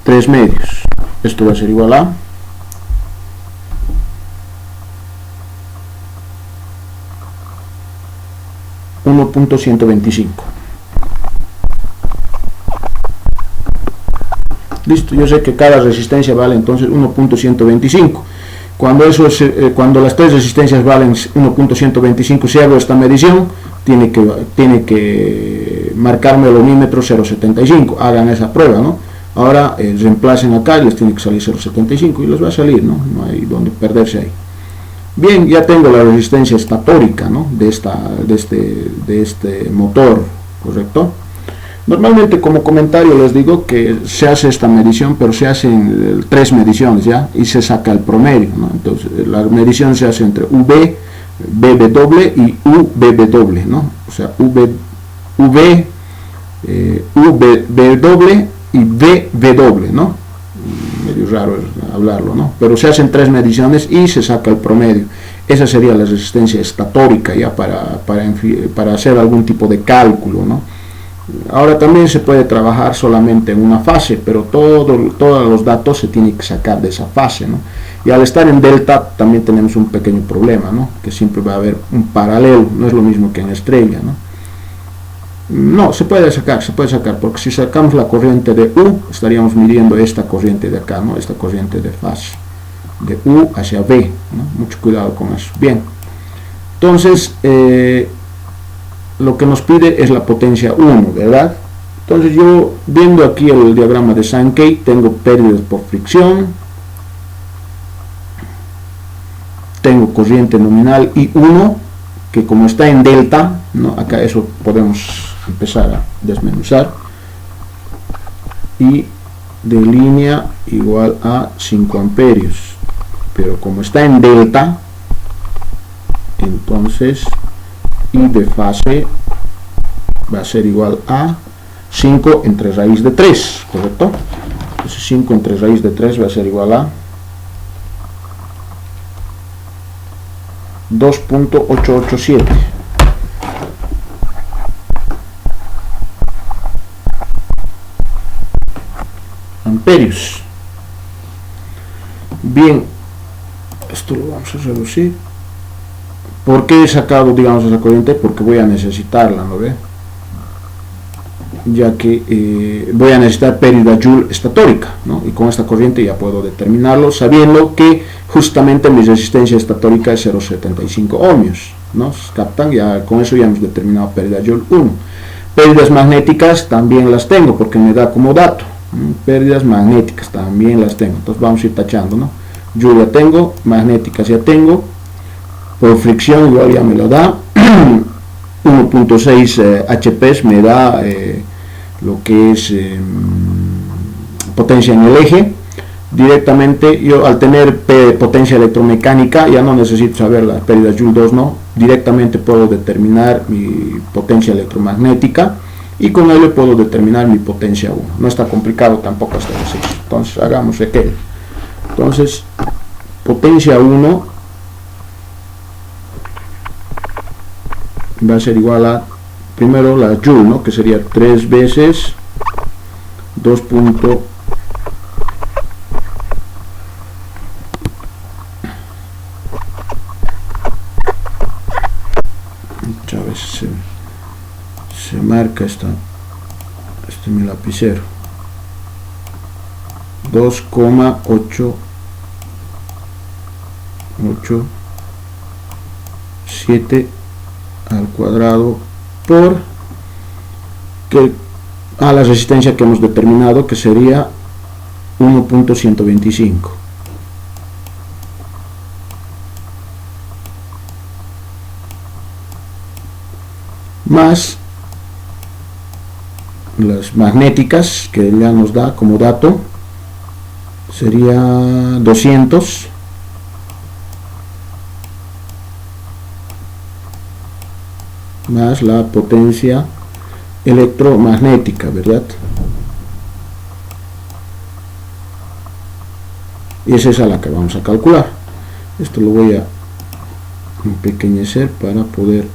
3 medios. Esto va a ser igual a 1.125. Listo, yo sé que cada resistencia vale entonces 1.125. Cuando las tres resistencias valen 1.125, si hago esta medición, tiene que marcarme el ohmímetro 0.75. Hagan esa prueba, ¿no? Ahora reemplacen acá y les tiene que salir 0.75 y les va a salir, ¿no? No hay donde perderse ahí. Bien, ya tengo la resistencia estatórica, ¿no? de este motor, ¿correcto? Normalmente como comentario les digo que se hace esta medición, pero se hacen 3 mediciones, ¿ya? Y se saca el promedio, ¿no? Entonces la medición se hace entre UV, BW y UVW, ¿no? O sea, UVW y VW, ¿no? Medio raro hablarlo, ¿no? Pero se hacen 3 mediciones y se saca el promedio. Esa sería la resistencia estatórica, ya para hacer algún tipo de cálculo, ¿no? Ahora también se puede trabajar solamente en una fase, pero todos los datos se tienen que sacar de esa fase, ¿no? Y al estar en delta también tenemos un pequeño problema, ¿no? Que siempre va a haber un paralelo, no es lo mismo que en estrella, ¿no? No, se puede sacar, porque si sacamos la corriente de U, estaríamos midiendo esta corriente de acá, ¿no? Esta corriente de fase, de U hacia B, ¿no? Mucho cuidado con eso. Bien, entonces, lo que nos pide es la potencia 1, ¿verdad? Entonces yo, viendo aquí el diagrama de Sankey, tengo pérdidas por fricción, tengo corriente nominal I1, que como está en delta, ¿no? Acá eso podemos empezar a desmenuzar, y de línea igual a 5 amperios, pero como está en delta, entonces y de fase va a ser igual a 5 entre raíz de 3, ¿correcto? Entonces 5 entre raíz de 3 va a ser igual a 2.887 amperios. Bien, esto lo vamos a reducir. ¿Por qué he sacado, digamos, esa corriente? Porque voy a necesitarla, ¿no ve? Ya que voy a necesitar pérdida Joule estatórica, ¿no? Y con esta corriente ya puedo determinarlo, sabiendo que justamente mi resistencia estatórica es 0,75 ohmios, ¿no? ¿Captan? Ya, con eso ya hemos determinado pérdida Joule 1. Pérdidas magnéticas también las tengo, porque me da como dato. Pérdidas magnéticas también las tengo. Entonces vamos a ir tachando, ¿no? Joule ya tengo, magnéticas ya tengo. Por fricción igual ya me lo da. 1.6 HP me da lo que es potencia en el eje. Directamente yo, al tener potencia electromecánica, ya no necesito saber la pérdida Joule 2, no, directamente puedo determinar mi potencia electromagnética y con ello puedo determinar mi potencia 1. No está complicado tampoco hasta el 6. Entonces hagamos aquello. Entonces potencia 1 va a ser igual a, primero la Joule, ¿no? Que sería 3 veces 2. Muchas veces se marca este es mi lapicero. 2,887 al cuadrado por la resistencia que hemos determinado, que sería 1.125 más las magnéticas, que ya nos da como dato, sería 200 más la potencia electromagnética, ¿verdad? Y es esa la que vamos a calcular. Esto lo voy a empequeñecer para poder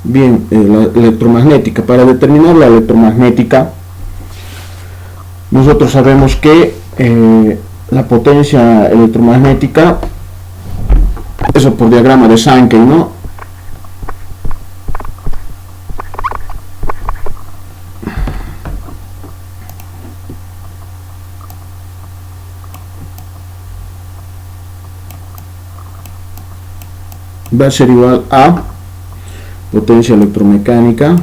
bien. La electromagnética, para determinar la electromagnética, nosotros sabemos que la potencia electromagnética, eso por diagrama de Sankey, ¿no? Va a ser igual a potencia electromecánica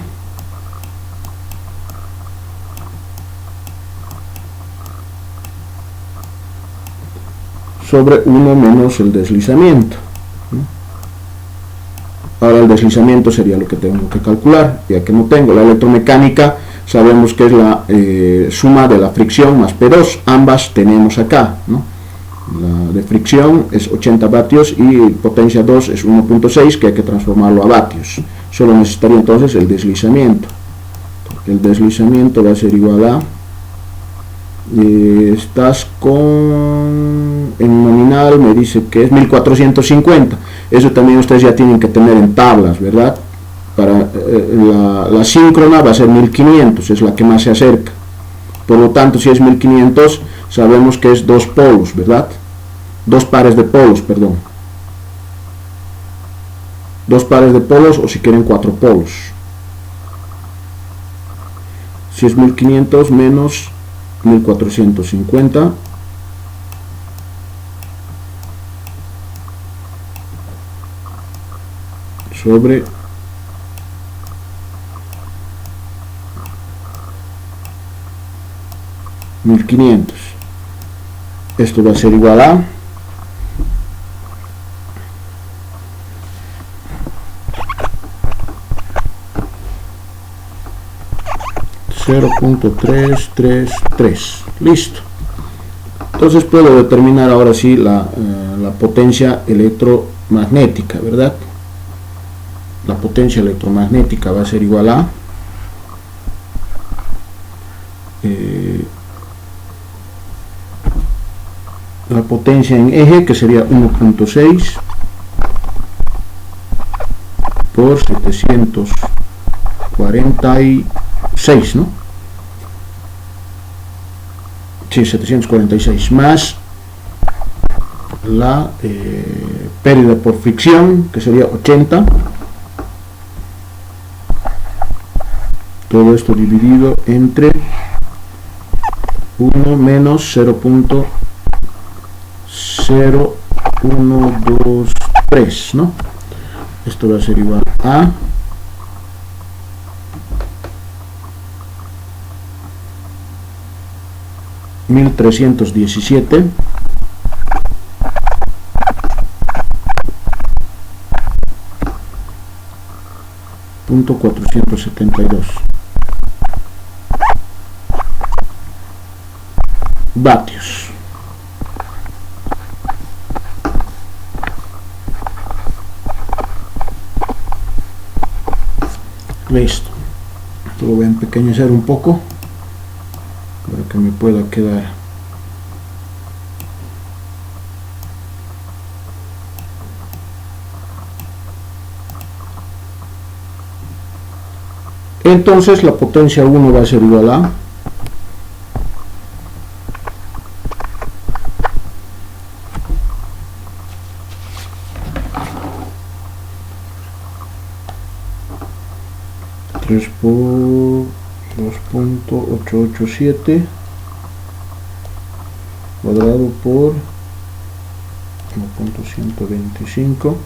sobre 1 menos el deslizamiento. Ahora el deslizamiento sería lo que tengo que calcular, ya que no tengo. La electromecánica sabemos que es la suma de la fricción más P2, ambas tenemos acá, ¿no? La de fricción es 80 vatios y potencia 2 es 1.6, que hay que transformarlo a vatios. Solo necesitaría entonces el deslizamiento. el deslizamiento va a ser igual a, estás con, en nominal me dice que es 1450, eso también ustedes ya tienen que tener en tablas, ¿verdad? Para la síncrona va a ser 1500, es la que más se acerca, por lo tanto si es 1500 sabemos que es dos polos, ¿verdad? Dos pares de polos, perdón, dos pares de polos, o si quieren cuatro polos. Si es 1500 menos 1450 sobre 1500, esto va a ser igual a 0.333. Listo. Entonces puedo determinar ahora sí la potencia electromagnética, ¿verdad? La potencia electromagnética va a ser igual a la potencia en eje, que sería 1.6 por 746, ¿no? Sí, 746 más la pérdida por fricción, que sería 80, todo esto dividido entre 1 menos 0.0123, ¿no? Esto va a ser igual a 1317 .472 vatios. Listo. Esto lo voy a empequeñecer un poco para que me pueda quedar. Entonces la potencia 1 va a ser igual a 3 por 2.887 cuadrado por 1.125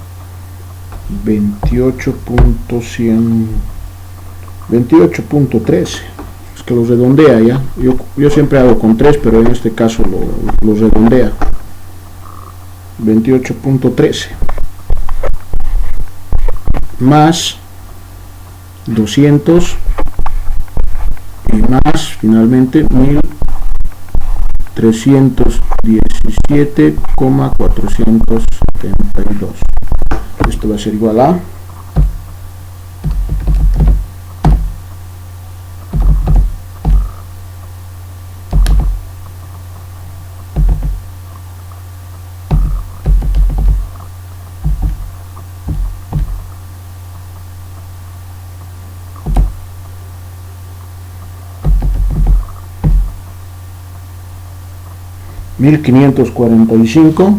28.13. Es que lo redondea ya. Yo siempre hago con 3, pero en este caso lo redondea. 28.13 más 200 y más finalmente 1317,472. Esto va a ser igual a 1545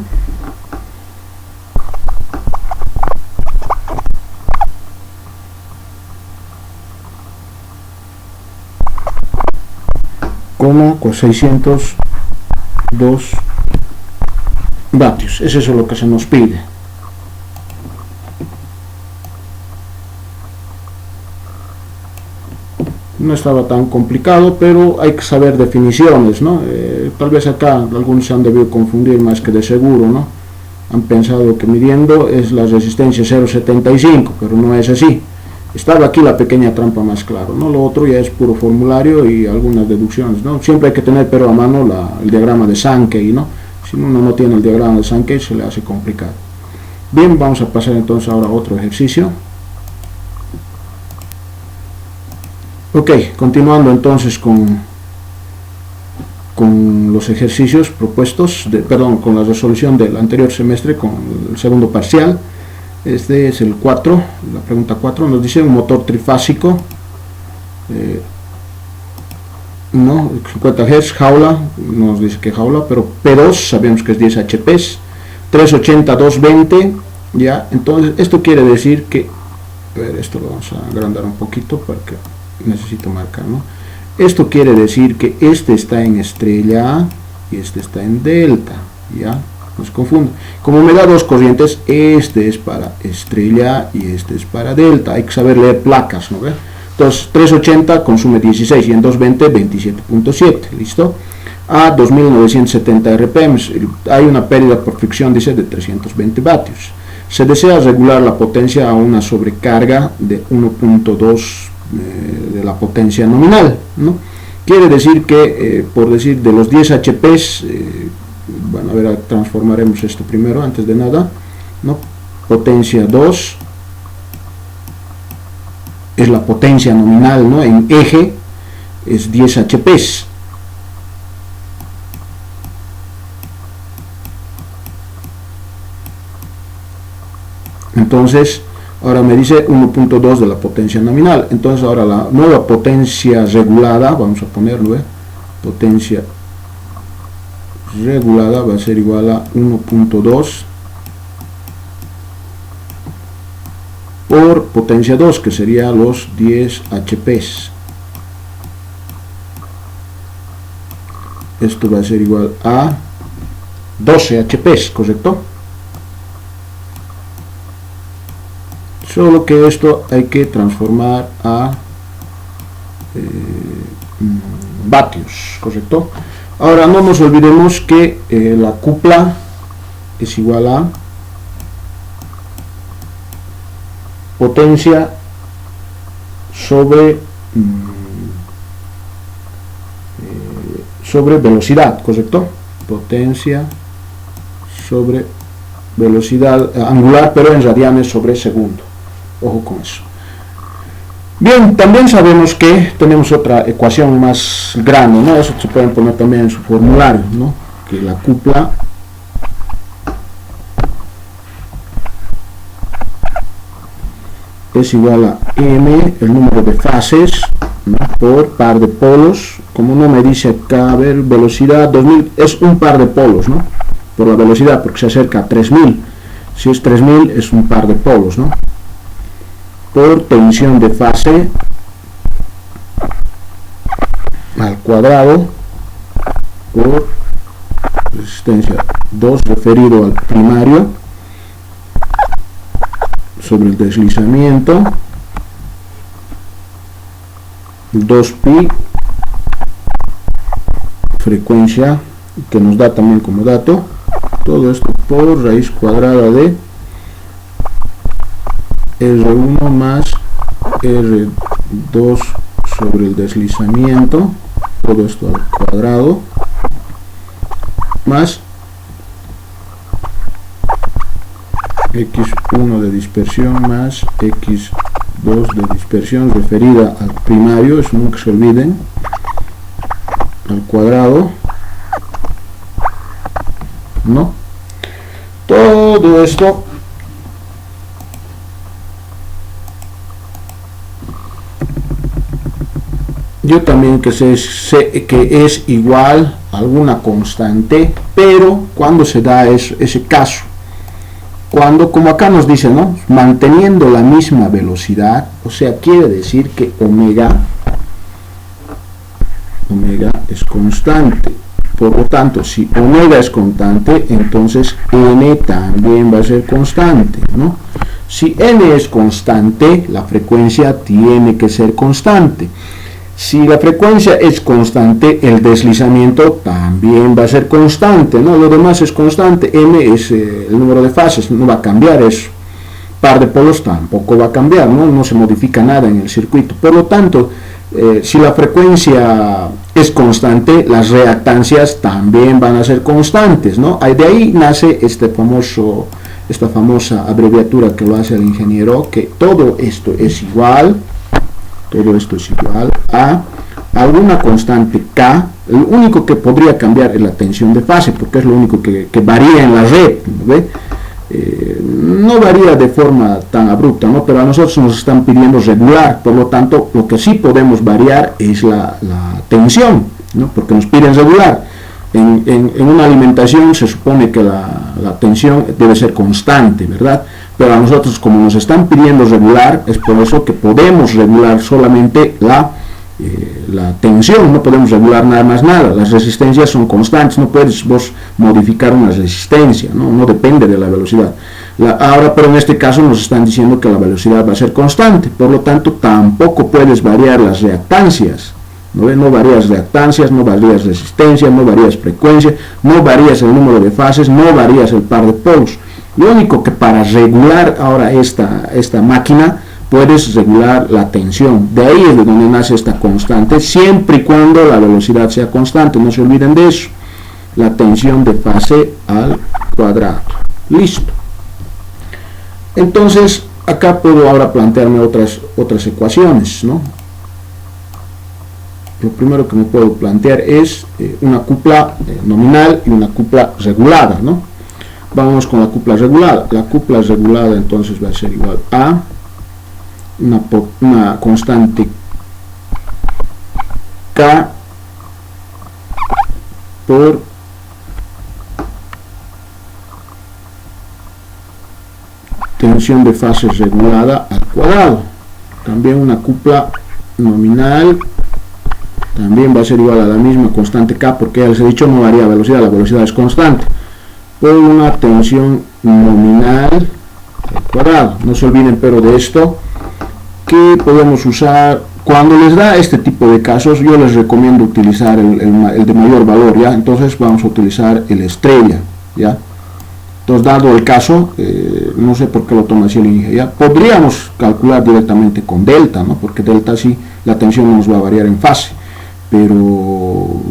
con 602 vatios. Es eso lo que se nos pide. No estaba tan complicado, pero hay que saber definiciones, ¿no? Tal vez acá algunos se han debido confundir más que de seguro, ¿no? Han pensado que midiendo es la resistencia 0.75, pero no es así. Estaba aquí la pequeña trampa más claro, ¿no? Lo otro ya es puro formulario y algunas deducciones, ¿no? Siempre hay que tener pero a mano el diagrama de Sankey, ¿no? Si uno no tiene el diagrama de Sankey se le hace complicado. Bien, vamos a pasar entonces ahora a otro ejercicio. Ok, continuando entonces con los ejercicios propuestos, con la resolución del anterior semestre, con el segundo parcial. Este es el 4, la pregunta 4, nos dice un motor trifásico, 50 Hz, jaula, no nos dice que jaula, pero P2, sabemos que es 10 HP, 380, 220, ya, entonces esto quiere decir que, a ver, esto lo vamos a agrandar un poquito porque necesito marcar, ¿no? Esto quiere decir que este está en estrella A y este está en delta, ya, no se confunda. Como me da dos corrientes, este es para estrella A y este es para delta, hay que saber leer placas, ¿no? Entonces 380 consume 16 y en 220 27.7, listo. A 2970 RPM, hay una pérdida por fricción, dice, de 320 vatios. Se desea regular la potencia a una sobrecarga de 1.2 de la potencia nominal, ¿no? Quiere decir que, por decir, de los 10 HP, bueno, a ver, transformaremos esto primero, antes de nada, ¿no? Potencia 2 es la potencia nominal, ¿no? En eje es 10 HP. Entonces, ahora me dice 1.2 de la potencia nominal. Entonces, ahora la nueva potencia regulada, vamos a ponerlo, potencia regulada va a ser igual a 1.2 por potencia 2, que sería los 10 HP. Esto va a ser igual a 12 HP, ¿correcto? Solo que esto hay que transformar a vatios, ¿correcto? Ahora no nos olvidemos que la cupla es igual a potencia sobre velocidad, ¿correcto? Potencia sobre velocidad angular, pero en radianes sobre segundo. Ojo con eso. Bien, también sabemos que tenemos otra ecuación más grande, ¿no? Eso se pueden poner también en su formulario, ¿no? Que la cupla es igual a m, el número de fases, ¿no? Por par de polos. Como no me dice acá, a ver, velocidad 2000, es un par de polos, ¿no? Por la velocidad, porque se acerca a 3000. Si es 3000, es un par de polos, ¿no? Por tensión de fase al cuadrado por resistencia 2 referido al primario sobre el deslizamiento 2pi frecuencia que nos da también como dato, todo esto por raíz cuadrada de R1 más R2 sobre el deslizamiento, todo esto al cuadrado, más x1 de dispersión más x2 de dispersión referida al primario, eso nunca se olviden, al cuadrado, ¿no? Todo esto yo también que sé que es igual a alguna constante, pero cuando se da ese caso, cuando, como acá nos dice, ¿no? Manteniendo la misma velocidad, o sea, quiere decir que omega es constante. Por lo tanto, si omega es constante, entonces n también va a ser constante, ¿no? Si n es constante, la frecuencia tiene que ser constante. Si la frecuencia es constante, el deslizamiento también va a ser constante, ¿no? Lo demás es constante. M es el número de fases, no va a cambiar eso. Par de polos tampoco va a cambiar, ¿no? No se modifica nada en el circuito. Por lo tanto, si la frecuencia es constante, las reactancias también van a ser constantes, ¿no? De ahí nace esta famosa abreviatura que lo hace el ingeniero, que todo esto es igual. todo esto es igual a alguna constante K. El único que podría cambiar es la tensión de fase, porque es lo único que varía en la red, ¿ve? No varía de forma tan abrupta, ¿no? Pero a nosotros nos están pidiendo regular, por lo tanto lo que sí podemos variar es la tensión, ¿no? Porque nos piden regular. En una alimentación se supone que la tensión debe ser constante, ¿verdad? Pero a nosotros, como nos están pidiendo regular, es por eso que podemos regular solamente la tensión, no podemos regular nada más nada. Las resistencias son constantes, no puedes vos modificar una resistencia, no depende de la velocidad. Ahora, pero en este caso nos están diciendo que la velocidad va a ser constante, por lo tanto tampoco puedes variar las reactancias. No varías reactancias, no varías resistencia, no varías frecuencia, no varías el número de fases, no varías el par de polos. Lo único que para regular ahora esta máquina puedes regular la tensión. De ahí es de donde nace esta constante, siempre y cuando la velocidad sea constante. No se olviden de eso. La tensión de fase al cuadrado. Listo. Entonces, acá puedo ahora plantearme otras ecuaciones, ¿no? Lo primero que me puedo plantear es una cupla nominal y una cupla regulada, ¿no? Vamos con la cupla regulada. La cupla regulada entonces va a ser igual a una constante K por tensión de fase regulada al cuadrado. También una cupla nominal también va a ser igual a la misma constante K, porque ya les he dicho no varía velocidad, la velocidad es constante, por una tensión nominal al cuadrado. No se olviden pero de esto, que podemos usar cuando les da este tipo de casos. Yo les recomiendo utilizar el de mayor valor, ¿ya? Entonces vamos a utilizar el estrella, ¿ya? Entonces, dado el caso, no sé por qué lo toma así el ingeniero, ¿ya? Podríamos calcular directamente con delta, ¿no? Porque delta sí, la tensión no nos va a variar en fase, pero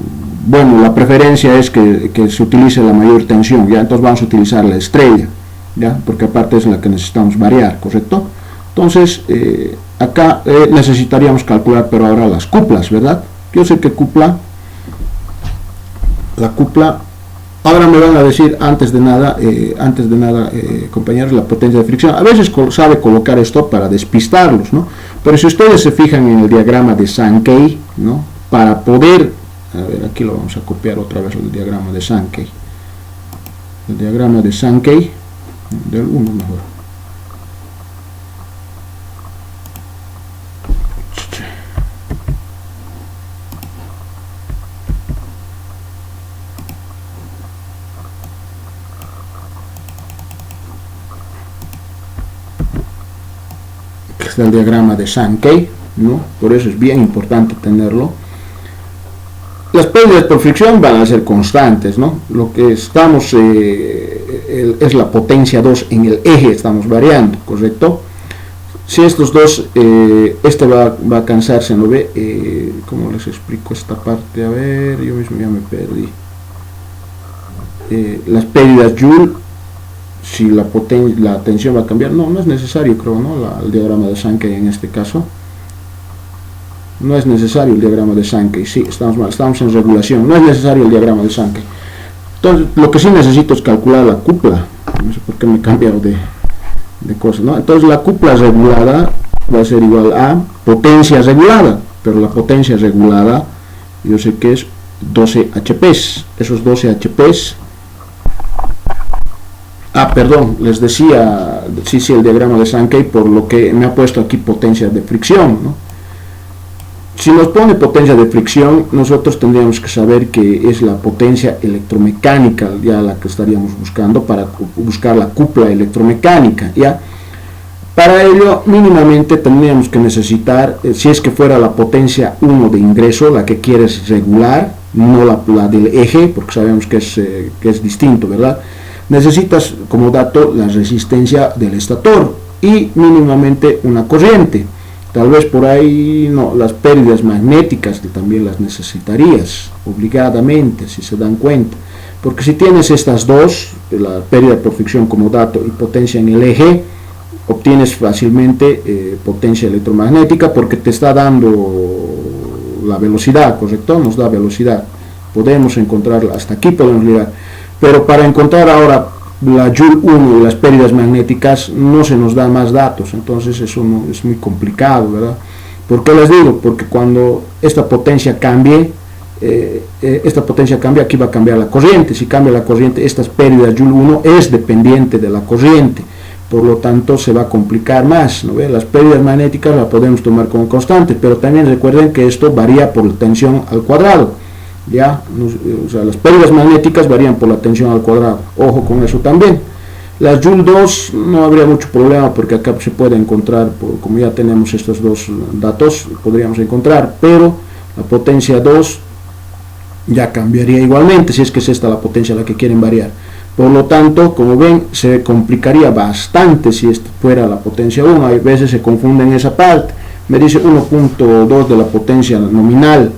bueno, la preferencia es que se utilice la mayor tensión, ¿ya? Entonces vamos a utilizar la estrella, ¿ya? Porque aparte es la que necesitamos variar, ¿correcto? Entonces, acá necesitaríamos calcular, pero ahora las cuplas, ¿verdad? Yo sé que la cupla, ahora me van a decir, antes de nada, compañeros, la potencia de fricción. A veces sabe colocar esto para despistarlos, ¿no? Pero si ustedes se fijan en el diagrama de Sankey, ¿no? Para poder, a ver, aquí lo vamos a copiar otra vez, el diagrama de Sankey. El diagrama de Sankey, del 1 mejor. Está el diagrama de Sankey, ¿no? Por eso es bien importante tenerlo. Las pérdidas por fricción van a ser constantes, ¿no? Lo que estamos es la potencia 2 en el eje, estamos variando, ¿correcto? Si estos dos, este va a cansarse, ¿no ve? ¿Cómo les explico esta parte? A ver, yo mismo ya me perdí. Las pérdidas Joule, si la tensión va a cambiar, no es necesario, creo, ¿no? El diagrama de Sankey en este caso. No es necesario el diagrama de Sankey, sí, estamos mal, estamos en regulación, no es necesario el diagrama de Sankey. Entonces, lo que sí necesito es calcular la cupla, no sé por qué me he cambiado de cosas, ¿no? Entonces, la cupla regulada va a ser igual a potencia regulada, pero la potencia regulada, yo sé que es 12 HPs, esos 12 HPs, perdón, les decía, sí, el diagrama de Sankey, por lo que me ha puesto aquí potencia de fricción, ¿no? Si nos pone potencia de fricción, nosotros tendríamos que saber que es la potencia electromecánica, ya la que estaríamos buscando para buscar la cupla electromecánica, ¿ya? Para ello, mínimamente tendríamos que necesitar, si es que fuera la potencia 1 de ingreso, la que quieres regular, no la del eje, porque sabemos que es distinto, ¿verdad? Necesitas como dato la resistencia del estator y mínimamente una corriente. Tal vez por ahí no, las pérdidas magnéticas también las necesitarías obligadamente, si se dan cuenta, porque si tienes estas dos, la pérdida por fricción como dato y potencia en el eje, obtienes fácilmente potencia electromagnética porque te está dando la velocidad, ¿correcto? Nos da velocidad. Podemos encontrarla, hasta aquí podemos llegar. Pero para encontrar ahora la Joule 1 y las pérdidas magnéticas no se nos da más datos, entonces eso no, es muy complicado, ¿verdad? ¿Por qué les digo? Porque cuando esta potencia cambie, aquí va a cambiar la corriente. Si cambia la corriente, estas pérdidas Joule 1 es dependiente de la corriente, por lo tanto se va a complicar más, ¿no ve? Las pérdidas magnéticas las podemos tomar como constante, pero también recuerden que esto varía por la tensión al cuadrado, ¿ya? O sea, las pérdidas magnéticas varían por la tensión al cuadrado, ojo con eso también. Las Joule 2 no habría mucho problema porque acá se puede encontrar, como ya tenemos estos dos datos, podríamos encontrar, pero la potencia 2 ya cambiaría igualmente, si es que es esta la potencia a la que quieren variar. Por lo tanto, como ven, se complicaría bastante si esta fuera la potencia 1. Hay veces se confunden en esa parte. Me dice 1.2 de la potencia nominal.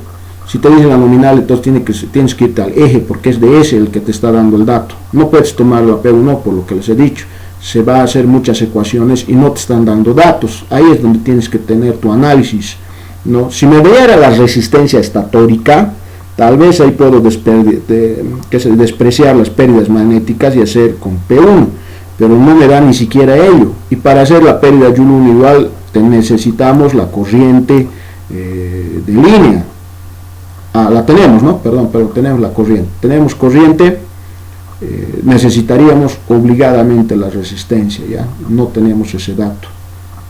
Si te dice la nominal, entonces tienes que irte al eje, porque es de ese el que te está dando el dato. No puedes tomarlo a P1 por lo que les he dicho. Se va a hacer muchas ecuaciones y no te están dando datos. Ahí es donde tienes que tener tu análisis, ¿no? Si me diera la resistencia estatórica, tal vez ahí puedo despreciar las pérdidas magnéticas y hacer con P1, pero no me da ni siquiera ello. Y para hacer la pérdida Joule 1 igual, necesitamos la corriente de línea. La tenemos, ¿no? Perdón, pero tenemos la corriente. Tenemos corriente, necesitaríamos obligadamente la resistencia, ¿ya? No tenemos ese dato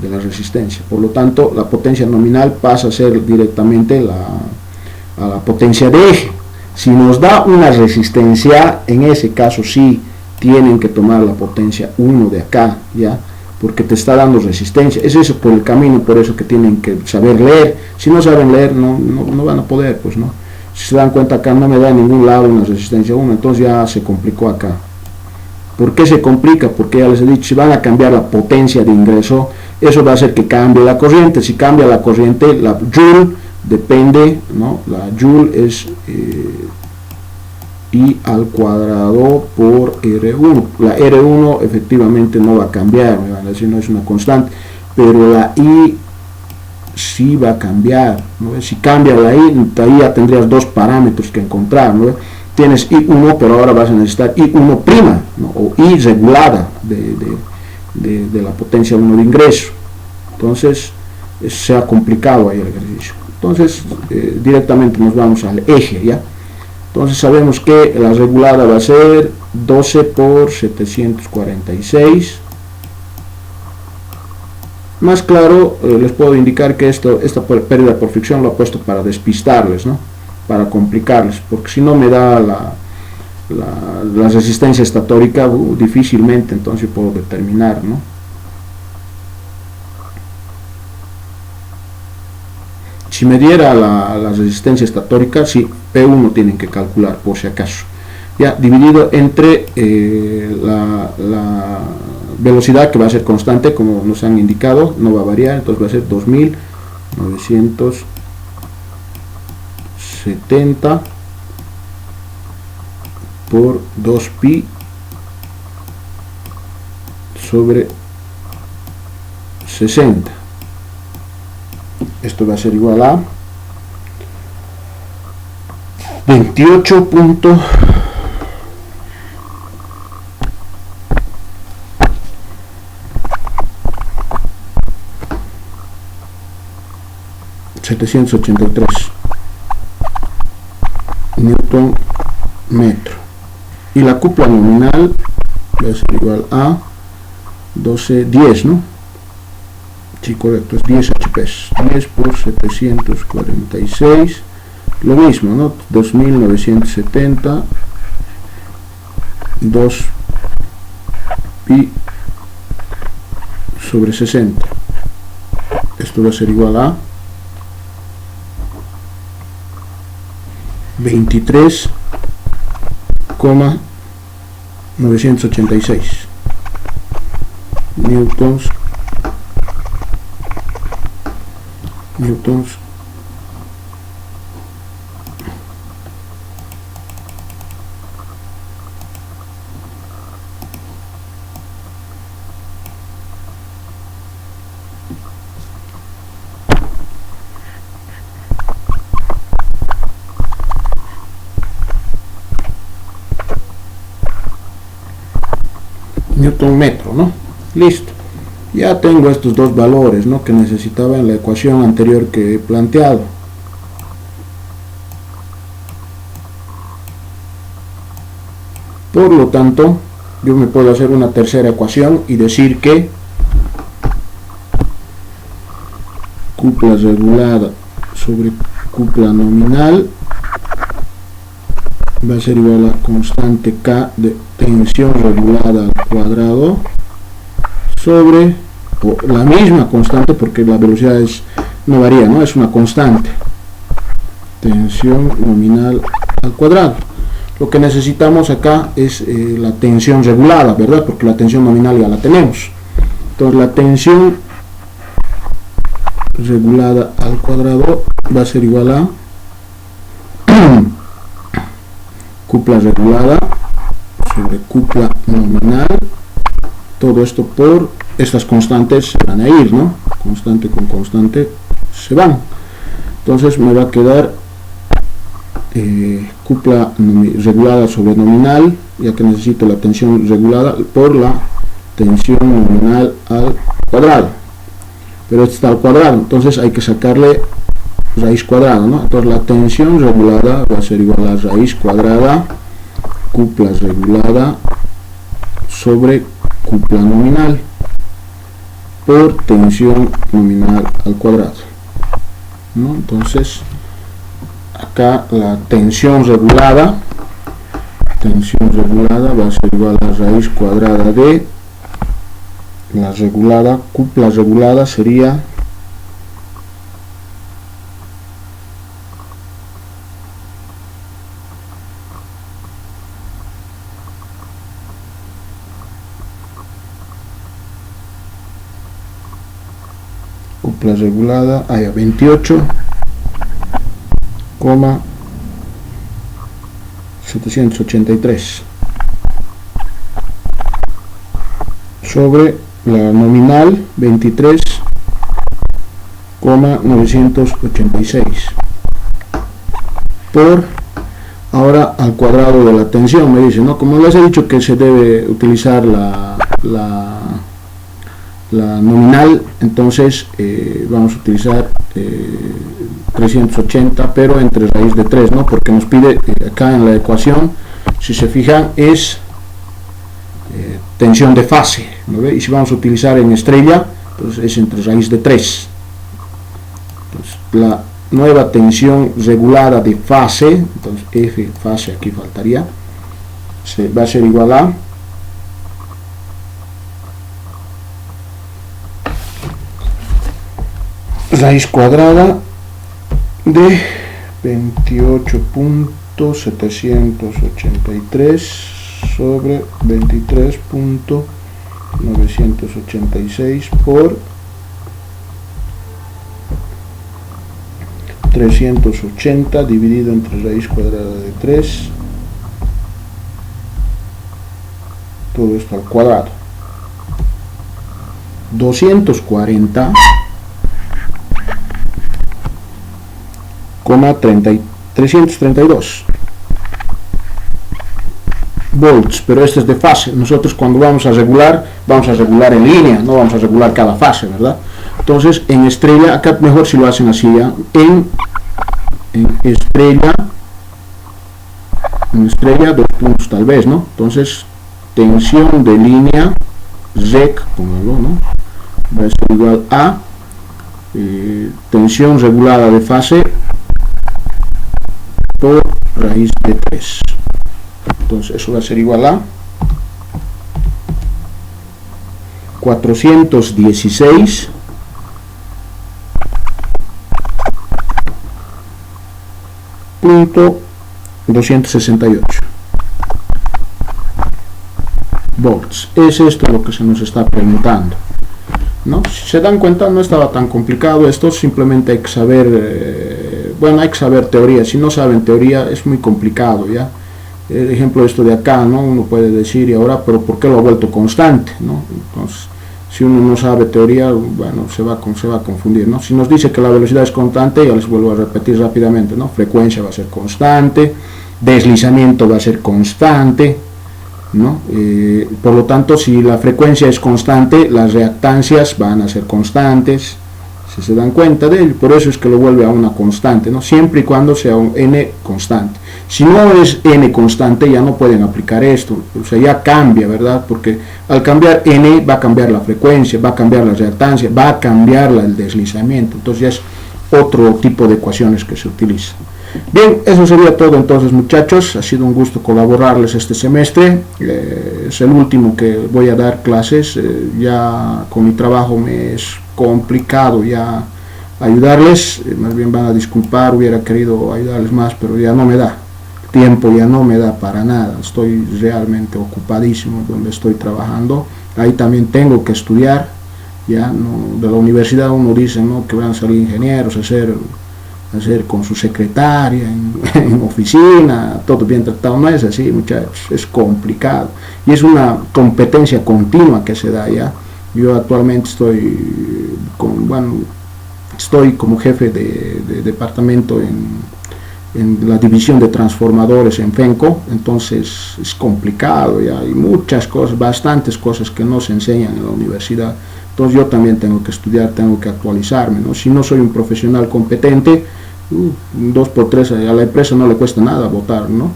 de la resistencia. Por lo tanto, la potencia nominal pasa a ser directamente a la potencia de eje. Si nos da una resistencia, en ese caso sí tienen que tomar la potencia 1 de acá, ¿ya? Porque te está dando resistencia. Es eso por el camino, por eso que tienen que saber leer. Si no saben leer, no van a poder, pues no. Si se dan cuenta, acá no me da en ningún lado una resistencia 1, entonces ya se complicó acá. ¿Por qué se complica? Porque ya les he dicho, si van a cambiar la potencia de ingreso, eso va a hacer que cambie la corriente. Si cambia la corriente, la Joule depende, ¿no? La Joule es I al cuadrado por R1. La R1 efectivamente no va a cambiar, me van a decir, no es una constante, pero la I sí va a cambiar, ¿no? Si cambia la I, ahí ya tendrías dos parámetros que encontrar, ¿no? Tienes I1, pero ahora vas a necesitar I1', ¿no? O I regulada de la potencia 1 de ingreso. Entonces se ha complicado ahí el ejercicio. Entonces directamente nos vamos al eje, ¿ya? Entonces sabemos que la regulada va a ser 12 por 746. Más claro, les puedo indicar que esta pérdida por fricción lo he puesto para despistarles, ¿no? Para complicarles, porque si no me da la resistencia estatórica, difícilmente entonces puedo determinar, ¿no? Si me diera la resistencia estatórica, sí, P1 tienen que calcular por si acaso, ya dividido entre la velocidad, que va a ser constante como nos han indicado, no va a variar, entonces va a ser 2970 por 2pi sobre 60. Esto va a ser igual a 28. 783 newton metro, y la cupla nominal va a ser igual a 1210, ¿no? Sí, correcto, es 10 HP, 10 por 746, lo mismo, ¿no? 2970, 2 pi sobre 60. Esto va a ser igual a 23,986 newtons newton metro, ¿no? Listo. Ya tengo estos dos valores, ¿no?, que necesitaba en la ecuación anterior que he planteado. Por lo tanto, yo me puedo hacer una tercera ecuación y decir que cupla regulada sobre cupla nominal va a ser igual a constante K de tensión regulada al cuadrado sobre, o la misma constante, porque la velocidad no varía, ¿no? Es una constante, tensión nominal al cuadrado. Lo que necesitamos acá es la tensión regulada, ¿verdad? Porque la tensión nominal ya la tenemos. Entonces la tensión regulada al cuadrado va a ser igual a cupla regulada sobre cupla nominal, todo esto por estas constantes se van a ir, ¿no? Constante con constante se van. Entonces me va a quedar cupla regulada sobre nominal, ya que necesito la tensión regulada, por la tensión nominal al cuadrado. Pero este está al cuadrado, entonces hay que sacarle raíz cuadrada, ¿no? Entonces la tensión regulada va a ser igual a raíz cuadrada cupla regulada sobre cupla nominal por tensión nominal al cuadrado, ¿no? Entonces acá la tensión regulada va a ser igual a raíz cuadrada de la regulada, cupla regulada sería cupla regulada a 28,783 sobre la nominal 23,986 por, ahora al cuadrado de la tensión, me dice, ¿no? Como les he dicho que se debe utilizar la nominal, entonces vamos a utilizar 380, pero entre raíz de 3, ¿no? Porque nos pide acá en la ecuación, si se fijan, es tensión de fase, ¿no ve? Y si vamos a utilizar en estrella, pues es entre raíz de 3. Entonces, la nueva tensión regulada de fase, entonces F fase aquí faltaría, va a ser igual a raíz cuadrada de 28.783 sobre 23.986 por 380 dividido entre raíz cuadrada de 3, todo esto al cuadrado, 332 volts, pero este es de fase. Nosotros cuando vamos a regular en línea, no vamos a regular cada fase, ¿verdad? Entonces en estrella, acá mejor si lo hacen así, ¿ya? En estrella 2 puntos tal vez, ¿no? Entonces tensión de línea REC, póngalo, ¿no? Va a ser igual a tensión regulada de fase por raíz de 3. Entonces eso va a ser igual a 416.268 volts. Es esto lo que se nos está preguntando, ¿no? Si se dan cuenta, no estaba tan complicado esto, simplemente hay que saber, hay que saber teoría. Si no saben teoría es muy complicado, ¿ya? El ejemplo esto de acá, ¿no? Uno puede decir, y ahora, pero ¿por qué lo ha vuelto constante, ¿no? Entonces, si uno no sabe teoría, bueno, se va a confundir, ¿no? Si nos dice que la velocidad es constante, ya les vuelvo a repetir rápidamente, ¿no? Frecuencia va a ser constante, deslizamiento va a ser constante, ¿no? Por lo tanto, si la frecuencia es constante, las reactancias van a ser constantes, si se dan cuenta de ello. Por eso es que lo vuelve a una constante, ¿no? Siempre y cuando sea un n constante. Si no es n constante, ya no pueden aplicar esto, o sea, ya cambia, ¿verdad? Porque al cambiar n va a cambiar la frecuencia, va a cambiar la reactancia, va a cambiar el deslizamiento. Entonces ya es otro tipo de ecuaciones que se utilizan. Bien, eso sería todo entonces, muchachos. Ha sido un gusto colaborarles este semestre. Es el último que voy a dar clases. Ya con mi trabajo me es complicado ya ayudarles. Más bien van a disculpar, hubiera querido ayudarles más, pero ya no me da. El tiempo ya no me da para nada. Estoy realmente ocupadísimo donde estoy trabajando. Ahí también tengo que estudiar. Ya no, de la universidad uno dice, ¿no?, que van a salir ingenieros a hacer con su secretaria en oficina, todo bien tratado. No es así, muchachos, es complicado y es una competencia continua que se da ya. Yo actualmente estoy como jefe de departamento en la división de transformadores en FENCO, entonces es complicado ya, hay muchas cosas, bastantes cosas que no se enseñan en la universidad. Entonces yo también tengo que estudiar, tengo que actualizarme, ¿no? Si no soy un profesional competente, 2x3 a la empresa no le cuesta nada votar, ¿no?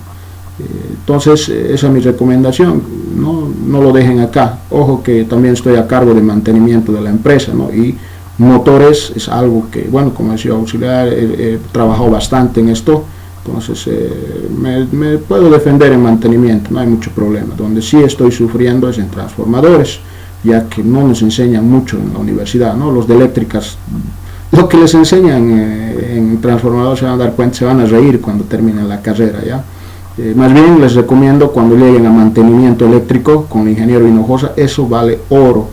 Entonces esa es mi recomendación, no lo dejen acá. Ojo que también estoy a cargo de mantenimiento de la empresa, ¿no? Y motores es algo que, bueno, como decía auxiliar, he trabajado bastante en esto, entonces me puedo defender en mantenimiento, no hay mucho problema. Donde sí estoy sufriendo es en transformadores, ya que no nos enseñan mucho en la universidad, ¿no? Los de eléctricas, lo que les enseñan en transformadores, se van a dar cuenta, se van a reír cuando terminen la carrera, ¿ya? Más bien les recomiendo cuando lleguen a mantenimiento eléctrico con el ingeniero Hinojosa, eso vale oro.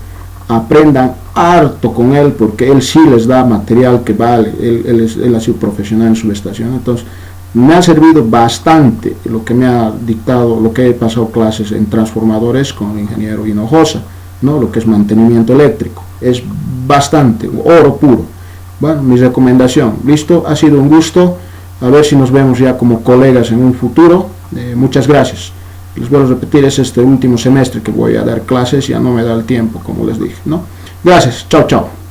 Aprendan harto con él, porque él sí les da material que vale. Él ha sido profesional en su estación, entonces me ha servido bastante lo que me ha dictado, lo que he pasado clases en transformadores con el ingeniero Hinojosa, ¿no? Lo que es mantenimiento eléctrico, es bastante oro puro. Bueno, mi recomendación, listo, ha sido un gusto, a ver si nos vemos ya como colegas en un futuro. Muchas gracias. Les vuelvo a repetir, es este último semestre que voy a dar clases, ya no me da el tiempo, como les dije, ¿no? Gracias, chao, chao.